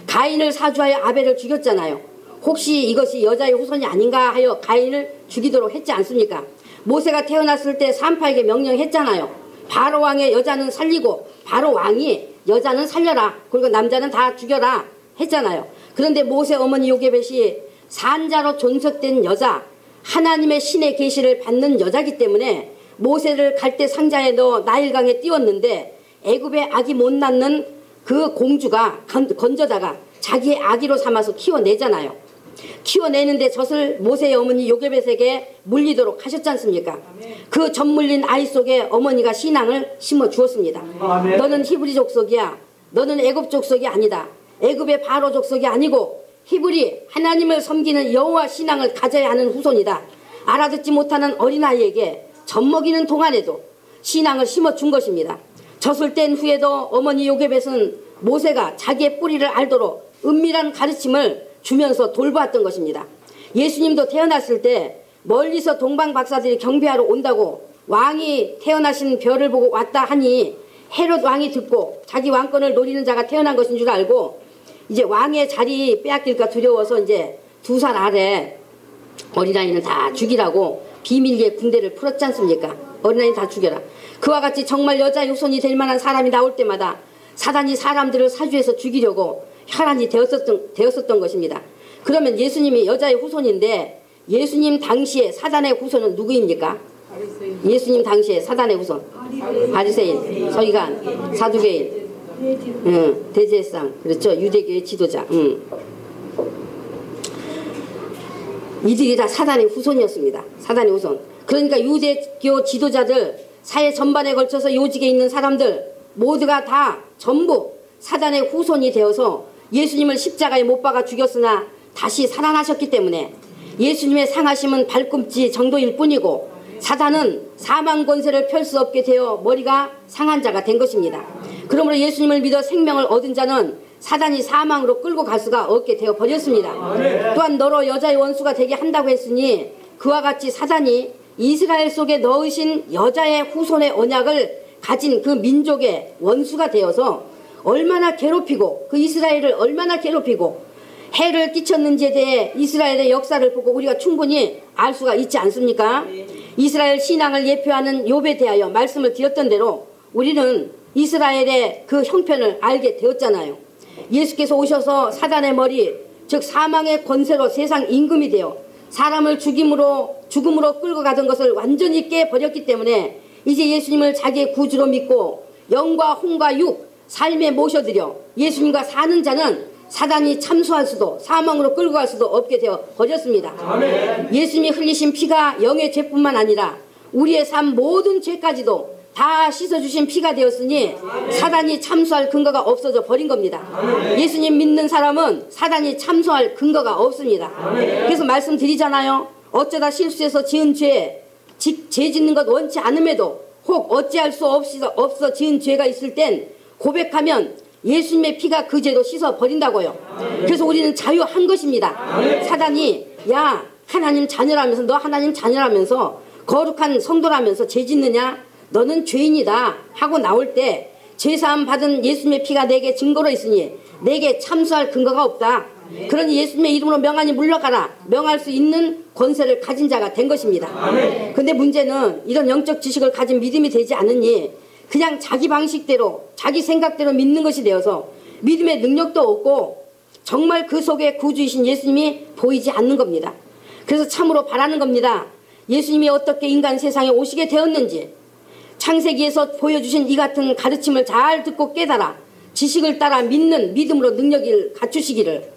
가인을 사주하여 아벨을 죽였잖아요. 혹시 이것이 여자의 후손이 아닌가 하여 가인을 죽이도록 했지 않습니까? 모세가 태어났을 때 산파에게 명령했잖아요. 바로 왕의 여자는 살리고 바로 왕이 여자는 살려라, 그리고 남자는 다 죽여라 했잖아요. 그런데 모세 어머니 요게벳이 산자로 존속된 여자, 하나님의 신의 계시를 받는 여자기 때문에 모세를 갈대 상자에 넣어 나일강에 띄웠는데 애굽의 아기 못 낳는 그 공주가 건져다가 자기의 아기로 삼아서 키워내잖아요. 키워내는데 젖을 모세의 어머니 요게벳에게 물리도록 하셨지 않습니까? 그 젖 물린 아이 속에 어머니가 신앙을 심어 주었습니다. 너는 히브리 족속이야. 너는 애굽 족속이 아니다. 애굽의 바로 족속이 아니고 히브리 하나님을 섬기는 여호와 신앙을 가져야 하는 후손이다. 알아듣지 못하는 어린아이에게 젖 먹이는 동안에도 신앙을 심어준 것입니다. 젖을 뗀 후에도 어머니 요게벳은 모세가 자기의 뿌리를 알도록 은밀한 가르침을 주면서 돌보았던 것입니다. 예수님도 태어났을 때 멀리서 동방 박사들이 경배하러 온다고 왕이 태어나신 별을 보고 왔다 하니 헤롯 왕이 듣고 자기 왕권을 노리는 자가 태어난 것인 줄 알고 이제 왕의 자리 빼앗길까 두려워서 이제 2살 아래 어린아이는 다 죽이라고 비밀리에 군대를 풀었지 않습니까? 어린아이 다 죽여라. 그와 같이 정말 여자의 후손이 될 만한 사람이 나올 때마다 사단이 사람들을 사주해서 죽이려고 혈안이 되었었던 것입니다. 그러면 예수님이 여자의 후손인데 예수님 당시에 사단의 후손은 누구입니까? 예수님 당시에 사단의 후손 바리새인, 서기관, 사두개인, 대제사장, 그렇죠. 유대교의 지도자. 이들이 다 사단의 후손이었습니다. 사단의 후손. 그러니까 유대교 지도자들, 사회 전반에 걸쳐서 요직에 있는 사람들 모두가 다 전부 사단의 후손이 되어서 예수님을 십자가에 못 박아 죽였으나 다시 살아나셨기 때문에 예수님의 상하심은 발꿈치 정도일 뿐이고 사단은 사망 권세를 펼 수 없게 되어 머리가 상한 자가 된 것입니다. 그러므로 예수님을 믿어 생명을 얻은 자는 사단이 사망으로 끌고 갈 수가 없게 되어 버렸습니다. 또한 너로 여자의 원수가 되게 한다고 했으니 그와 같이 사단이 이스라엘 속에 넣으신 여자의 후손의 언약을 가진 그 민족의 원수가 되어서 얼마나 괴롭히고 그 이스라엘을 얼마나 괴롭히고 해를 끼쳤는지에 대해 이스라엘의 역사를 보고 우리가 충분히 알 수가 있지 않습니까? 이스라엘 신앙을 예표하는 욥에 대하여 말씀을 드렸던 대로 우리는 이스라엘의 그 형편을 알게 되었잖아요. 예수께서 오셔서 사단의 머리, 즉 사망의 권세로 세상 임금이 되어 사람을 죽음으로 끌고 가던 것을 완전히 깨버렸기 때문에 이제 예수님을 자기의 구주로 믿고 영과 혼과 육, 삶에 모셔드려 예수님과 사는 자는 사단이 참수할 수도 사망으로 끌고 갈 수도 없게 되어 버렸습니다. 아멘. 예수님이 흘리신 피가 영의 죄뿐만 아니라 우리의 삶 모든 죄까지도 다 씻어주신 피가 되었으니 사단이 참수할 근거가 없어져 버린 겁니다. 예수님 믿는 사람은 사단이 참수할 근거가 없습니다. 그래서 말씀드리잖아요. 어쩌다 실수해서 지은 죄 짓는 것 원치 않음에도 혹 어찌할 수 없어 지은 죄가 있을 땐 고백하면 예수님의 피가 그 죄도 씻어버린다고요. 그래서 우리는 자유한 것입니다. 사단이 야 하나님 자녀라면서 너 하나님 자녀라면서 거룩한 성도라면서 죄 짓느냐 너는 죄인이다 하고 나올 때 죄사함 받은 예수님의 피가 내게 증거로 있으니 내게 참수할 근거가 없다. 그러니 예수님의 이름으로 명하니 물러가라. 명할 수 있는 권세를 가진 자가 된 것입니다. 근데 문제는 이런 영적 지식을 가진 믿음이 되지 않으니 그냥 자기 방식대로 자기 생각대로 믿는 것이 되어서 믿음의 능력도 없고 정말 그 속에 구주이신 예수님이 보이지 않는 겁니다. 그래서 참으로 바라는 겁니다. 예수님이 어떻게 인간 세상에 오시게 되었는지 창세기에서 보여주신 이 같은 가르침을 잘 듣고 깨달아 지식을 따라 믿는 믿음으로 능력을 갖추시기를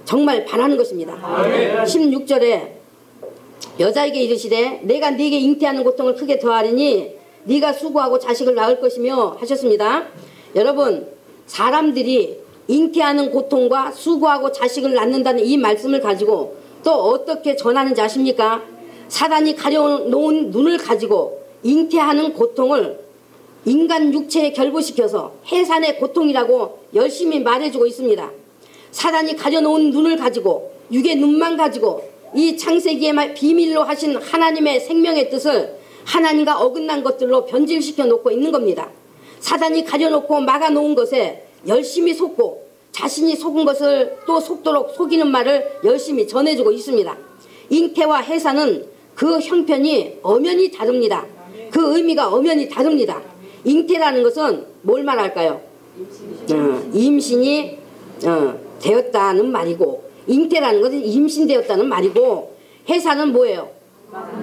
정말 바라는 것입니다. 16절에 여자에게 이르시되 내가 네게 잉태하는 고통을 크게 더하리니 네가 수고하고 자식을 낳을 것이며 하셨습니다. 여러분 사람들이 잉태하는 고통과 수고하고 자식을 낳는다는 이 말씀을 가지고 또 어떻게 전하는지 아십니까? 사단이 가려놓은 눈을 가지고 잉태하는 고통을 인간 육체에 결부시켜서 해산의 고통이라고 열심히 말해주고 있습니다. 사단이 가려놓은 눈을 가지고 육의 눈만 가지고 이 창세기에 비밀로 하신 하나님의 생명의 뜻을 하나님과 어긋난 것들로 변질시켜 놓고 있는 겁니다. 사단이 가려놓고 막아놓은 것에 열심히 속고 자신이 속은 것을 또 속도록 속이는 말을 열심히 전해주고 있습니다. 잉태와 해산은 그 형편이 엄연히 다릅니다. 그 의미가 엄연히 다릅니다. 잉태라는 것은 뭘 말할까요? 임신이 되었다는 말이고 잉태라는 것은 임신되었다는 말이고 해산은 뭐예요?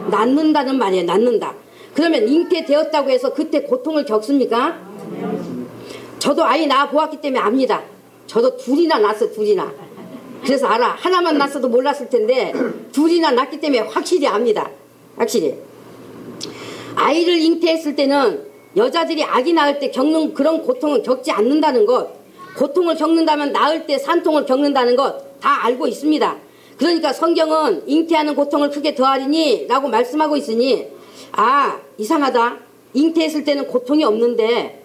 낳는다는 말이에요. 낳는다. 그러면 잉태되었다고 해서 그때 고통을 겪습니까? 저도 아이 낳아 보았기 때문에 압니다. 저도 둘이나 낳았어요. 둘이나. 그래서 알아. 하나만 낳았어도 몰랐을 텐데 둘이나 낳기 때문에 확실히 압니다. 확실히. 아이를 잉태했을 때는 여자들이 아기 낳을 때 겪는 그런 고통은 겪지 않는다는 것, 고통을 겪는다면 낳을 때 산통을 겪는다는 것 다 알고 있습니다. 그러니까 성경은 잉태하는 고통을 크게 더하리니 라고 말씀하고 있으니 아 이상하다. 잉태했을 때는 고통이 없는데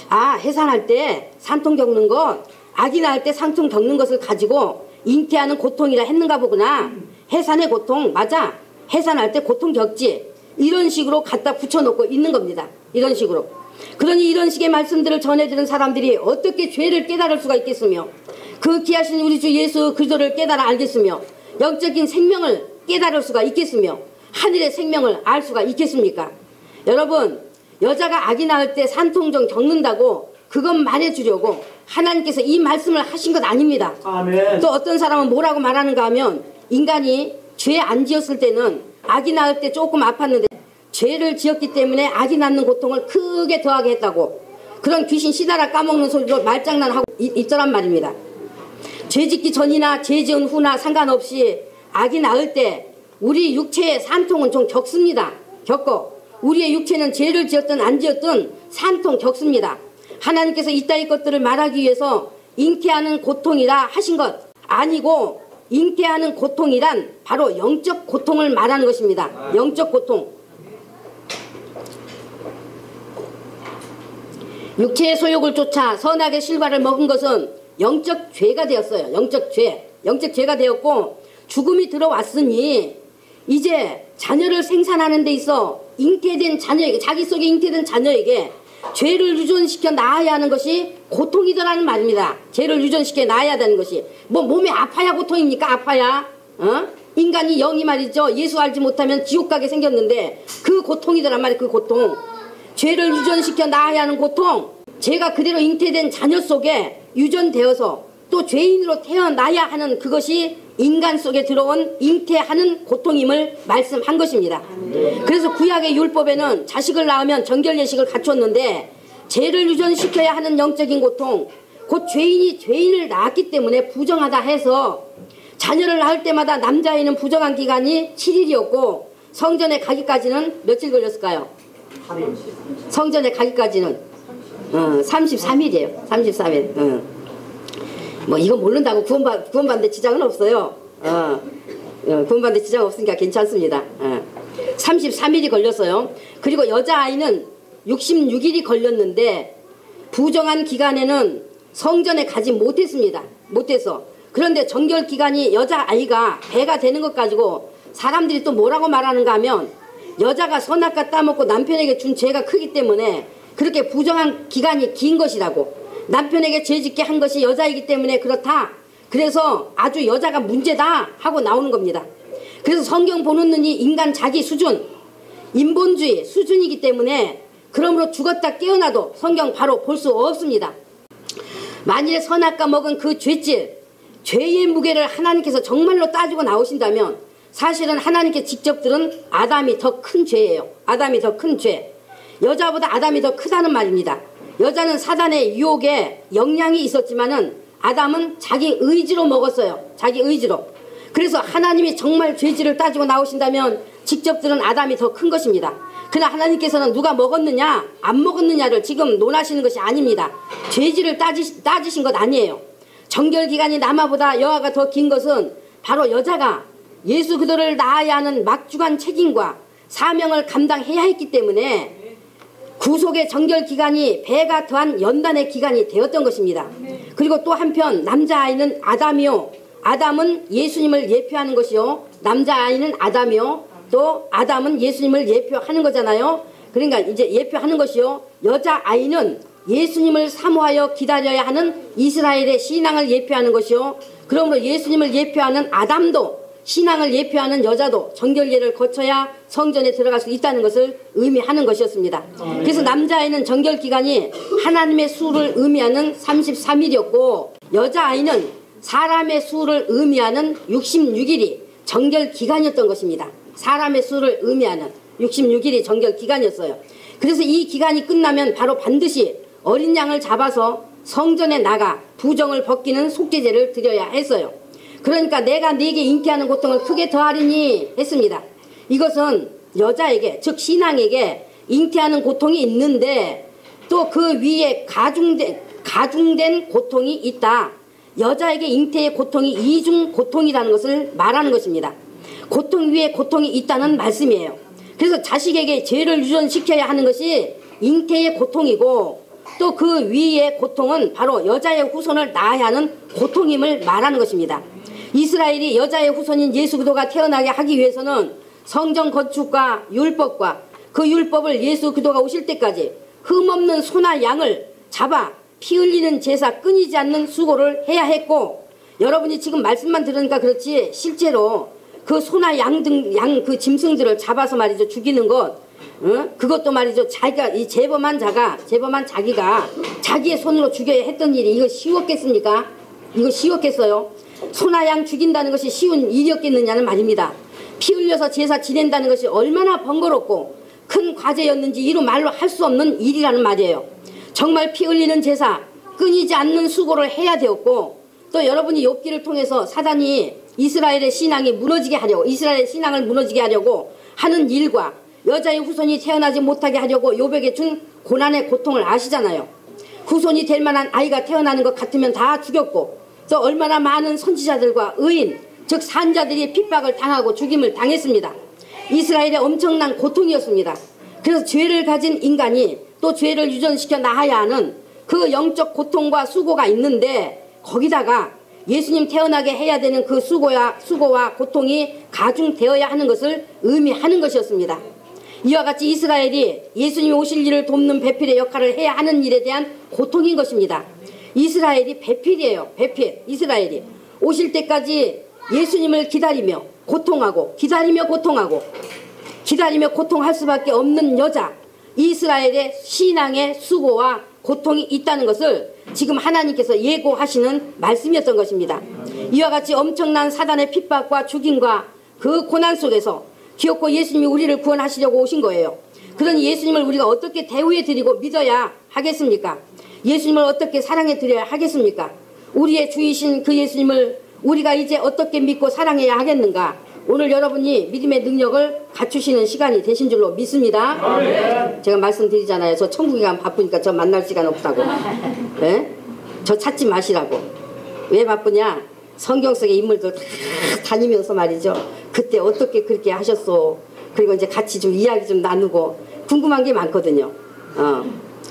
아 해산할 때 산통 겪는 것, 아기 낳을 때 산통 겪는 것을 가지고 잉태하는 고통이라 했는가 보구나. 해산의 고통 맞아. 해산할 때 고통 겪지. 이런 식으로 갖다 붙여놓고 있는 겁니다. 이런 식으로. 그러니 이런 식의 말씀들을 전해드는 사람들이 어떻게 죄를 깨달을 수가 있겠으며 그 귀하신 우리 주 예수 그리스도를 깨달아 알겠으며 영적인 생명을 깨달을 수가 있겠으며 하늘의 생명을 알 수가 있겠습니까? 여러분, 여자가 아기 낳을 때 산통종 겪는다고 그것 말해주려고 하나님께서 이 말씀을 하신 것 아닙니다. 아멘. 또 어떤 사람은 뭐라고 말하는가 하면 인간이 죄 안 지었을 때는 아기 낳을 때 조금 아팠는데 죄를 지었기 때문에 아기 낳는 고통을 크게 더하게 했다고 그런 귀신 시다라 까먹는 소리로 말장난하고 있더란 말입니다. 죄 짓기 전이나 죄 지은 후나 상관없이 아기 낳을 때 우리 육체의 산통은 좀 겪습니다. 겪고 우리의 육체는 죄를 지었든 안 지었든 산통 겪습니다. 하나님께서 이따위 것들을 말하기 위해서 잉태하는 고통이라 하신 것 아니고 잉태하는 고통이란 바로 영적 고통을 말하는 것입니다. 영적 고통. 육체의 소욕을 쫓아 선악의 실과를 먹은 것은 영적 죄가 되었어요. 영적 죄. 영적 죄가 되었고 죽음이 들어왔으니 이제 자녀를 생산하는 데 있어 잉태된 자녀에게 자기 속에 잉태된 자녀에게 죄를 유전시켜 낳아야 하는 것이 고통이더라는 말입니다. 죄를 유전시켜 낳아야 되는 것이 뭐 몸에 아파야 고통입니까? 아파야 인간이 영이 말이죠. 예수 알지 못하면 지옥 가게 생겼는데 그 고통이더란 말이에요. 그 고통. 죄를 유전시켜 낳아야 하는 고통. 죄가 그대로 잉태된 자녀 속에 유전되어서 또 죄인으로 태어나야 하는 그것이 인간 속에 들어온 잉태하는 고통임을 말씀한 것입니다. 그래서 구약의 율법에는 자식을 낳으면 정결예식을 갖췄는데 죄를 유전시켜야 하는 영적인 고통, 곧 죄인이 죄인을 낳았기 때문에 부정하다 해서 자녀를 낳을 때마다 남자아이는 부정한 기간이 7일이었고 성전에 가기까지는 며칠 걸렸을까요? 성전에 가기까지는 33일이에요. 33일. 뭐 이거 모른다고 구원받는데 지장은 없어요. 구원받는데 지장 없으니까 괜찮습니다. 33일이 걸렸어요. 그리고 여자아이는 66일이 걸렸는데 부정한 기간에는 성전에 가지 못했습니다. 못해서. 그런데 정결 기간이 여자아이가 배가 되는 것 가지고 사람들이 또 뭐라고 말하는가 하면 여자가 선악과 따먹고 남편에게 준 죄가 크기 때문에 그렇게 부정한 기간이 긴 것이라고 남편에게 죄짓게 한 것이 여자이기 때문에 그렇다. 그래서 아주 여자가 문제다 하고 나오는 겁니다. 그래서 성경 보는 눈이 인간 자기 수준, 인본주의 수준이기 때문에 그러므로 죽었다 깨어나도 성경 바로 볼 수 없습니다. 만일에 선악과 먹은 그 죄질, 죄의 무게를 하나님께서 정말로 따지고 나오신다면 사실은 하나님께 직접 들은 아담이 더 큰 죄예요. 아담이 더 큰 죄. 여자보다 아담이 더 크다는 말입니다. 여자는 사단의 유혹에 영향이 있었지만은 아담은 자기 의지로 먹었어요. 자기 의지로. 그래서 하나님이 정말 죄질을 따지고 나오신다면 직접 들은 아담이 더 큰 것입니다. 그러나 하나님께서는 누가 먹었느냐 안 먹었느냐를 지금 논하시는 것이 아닙니다. 죄질을 따지신 것 아니에요. 정결기간이 남아보다 여아가 더 긴 것은 바로 여자가 예수 그리스도를 낳아야 하는 막중한 책임과 사명을 감당해야 했기 때문에 구속의 정결기간이 배가 더한 연단의 기간이 되었던 것입니다. 그리고 또 한편 남자아이는 아담이요. 아담은 예수님을 예표하는 것이요. 남자아이는 아담이요. 또 아담은 예수님을 예표하는 거잖아요. 그러니까 이제 예표하는 것이요. 여자아이는 예수님을 사모하여 기다려야 하는 이스라엘의 신앙을 예표하는 것이요. 그러므로 예수님을 예표하는 아담도 신앙을 예표하는 여자도 정결예를 거쳐야 성전에 들어갈 수 있다는 것을 의미하는 것이었습니다. 그래서 남자아이는 정결기간이 하나님의 수를 의미하는 33일이었고 여자아이는 사람의 수를 의미하는 66일이 정결기간이었던 것입니다. 사람의 수를 의미하는 66일이 정결기간이었어요. 그래서 이 기간이 끝나면 바로 반드시 어린 양을 잡아서 성전에 나가 부정을 벗기는 속죄제를 드려야 했어요. 그러니까 내가 네게 잉태하는 고통을 크게 더하리니 했습니다. 이것은 여자에게 즉 신앙에게 잉태하는 고통이 있는데 또 그 위에 가중된 고통이 있다. 여자에게 잉태의 고통이 이중 고통이라는 것을 말하는 것입니다. 고통 위에 고통이 있다는 말씀이에요. 그래서 자식에게 죄를 유전시켜야 하는 것이 잉태의 고통이고 또 그 위의 고통은 바로 여자의 후손을 낳아야 하는 고통임을 말하는 것입니다. 이스라엘이 여자의 후손인 예수 그리스도가 태어나게 하기 위해서는 성전 건축과 율법과 그 율법을 예수 그리스도가 오실 때까지 흠없는 소나 양을 잡아 피 흘리는 제사 끊이지 않는 수고를 해야 했고, 여러분이 지금 말씀만 들으니까 그렇지 실제로 그 소나 양 그 짐승들을 잡아서 말이죠 죽이는 것, 그것도 말이죠 자기가 이 재범한 자기가 자기의 손으로 죽여야 했던 일이 이거 쉬웠겠습니까? 이거 쉬웠겠어요? 소나 양 죽인다는 것이 쉬운 일이었겠느냐는 말입니다. 피 흘려서 제사 지낸다는 것이 얼마나 번거롭고 큰 과제였는지 이루 말로 할 수 없는 일이라는 말이에요. 정말 피 흘리는 제사, 끊이지 않는 수고를 해야 되었고, 또 여러분이 욥기를 통해서 사단이 이스라엘의 신앙을 무너지게 하려고 하는 일과 여자의 후손이 태어나지 못하게 하려고 욥에게 준 고난의 고통을 아시잖아요. 후손이 될 만한 아이가 태어나는 것 같으면 다 죽였고, 또 얼마나 많은 선지자들과 의인, 즉 산자들이 핍박을 당하고 죽임을 당했습니다. 이스라엘의 엄청난 고통이었습니다. 그래서 죄를 가진 인간이 또 죄를 유전시켜 나아야 하는 그 영적 고통과 수고가 있는데, 거기다가 예수님 태어나게 해야 되는 그 수고와 고통이 가중되어야 하는 것을 의미하는 것이었습니다. 이와 같이 이스라엘이 예수님이 오실 일을 돕는 배필의 역할을 해야 하는 일에 대한 고통인 것입니다. 이스라엘이 배필이에요. 배필. 이스라엘이 오실 때까지 예수님을 기다리며 고통할 수밖에 없는 여자, 이스라엘의 신앙의 수고와 고통이 있다는 것을 지금 하나님께서 예고하시는 말씀이었던 것입니다. 이와 같이 엄청난 사단의 핍박과 죽임과 그 고난 속에서 기어코 예수님이 우리를 구원하시려고 오신 거예요. 그러니 예수님을 우리가 어떻게 대우해 드리고 믿어야 하겠습니까? 예수님을 어떻게 사랑해 드려야 하겠습니까? 우리의 주이신 그 예수님을 우리가 이제 어떻게 믿고 사랑해야 하겠는가? 오늘 여러분이 믿음의 능력을 갖추시는 시간이 되신 줄로 믿습니다. 제가 말씀드리잖아요. 저 천국에 가면 바쁘니까 저 만날 시간 없다고. 네? 저 찾지 마시라고. 왜 바쁘냐? 성경 속의 인물들 다 다니면서 말이죠. 그때 어떻게 그렇게 하셨어? 그리고 이제 같이 좀 이야기 좀 나누고 궁금한 게 많거든요.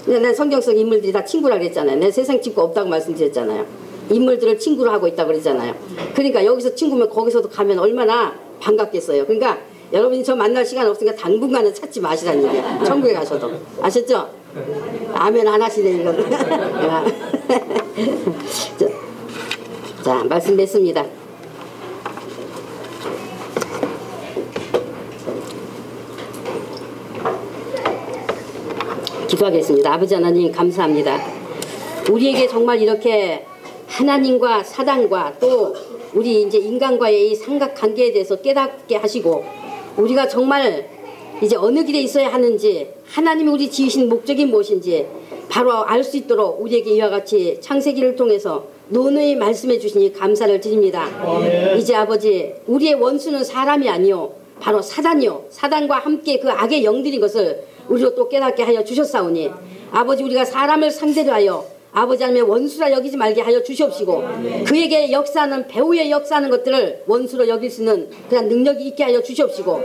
근데 난 성경 속 인물들이 다 친구라 그랬잖아요. 내 세상 친구 없다고 말씀드렸잖아요. 인물들을 친구로 하고 있다고 그러잖아요. 그러니까 여기서 친구면 거기서도 가면 얼마나 반갑겠어요. 그러니까 여러분이 저 만날 시간 없으니까 당분간은 찾지 마시라는 얘기야. 천국에 가셔도. 아셨죠? 아멘 안 하시네 이거는. 자, 말씀 맺습니다. 기도하겠습니다. 아버지 하나님 감사합니다. 우리에게 정말 이렇게 하나님과 사단과 또 우리 이제 인간과의 이 삼각관계에 대해서 깨닫게 하시고, 우리가 정말 이제 어느 길에 있어야 하는지, 하나님이 우리 지으신 목적이 무엇인지 바로 알 수 있도록 우리에게 이와 같이 창세기를 통해서 논의 말씀해 주시니 감사를 드립니다. 이제 아버지, 우리의 원수는 사람이 아니요 바로 사단이요, 사단과 함께 그 악의 영들인 것을 우리로 또 깨닫게 하여 주셨사오니, 아버지 우리가 사람을 상대로 하여 아버지 하나님의 원수라 여기지 말게 하여 주시옵시고, 그에게 역사하는 배후에 역사하는 것들을 원수로 여길 수 있는 그런 능력이 있게 하여 주시옵시고,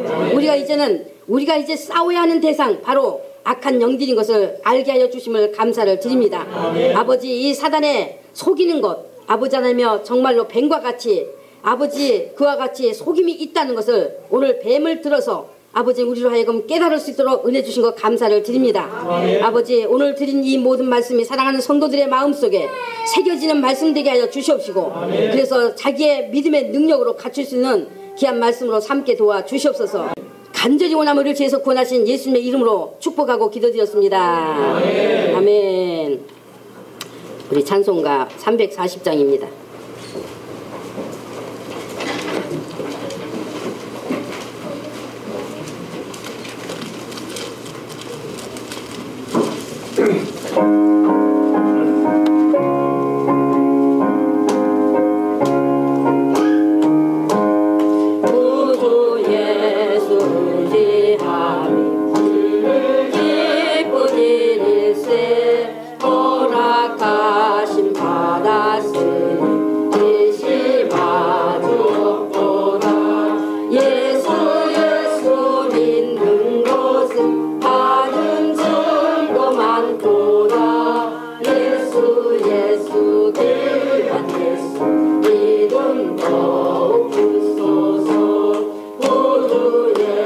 우리가 이제 싸워야 하는 대상 바로 악한 영들인 것을 알게 하여 주심을 감사를 드립니다. 아버지, 이 사단의 속이는 것, 아버지 하나님이여 정말로 뱀과 같이 아버지 그와 같이 속임이 있다는 것을 오늘 뱀을 들어서 아버지 우리로 하여금 깨달을 수 있도록 은혜 주신 것 감사를 드립니다. 아버지, 오늘 드린 이 모든 말씀이 사랑하는 성도들의 마음속에 새겨지는 말씀 되게 하여 주시옵시고, 그래서 자기의 믿음의 능력으로 갖출 수 있는 귀한 말씀으로 삼게 도와 주시옵소서. 간절히 원하면 우리를 죄에서 구원하신 예수님의 이름으로 축복하고 기도드렸습니다. 아멘. 우리 찬송가 340장입니다. 구주 예수 지함이 기쁘신 일세 허락하심 받았으니 그대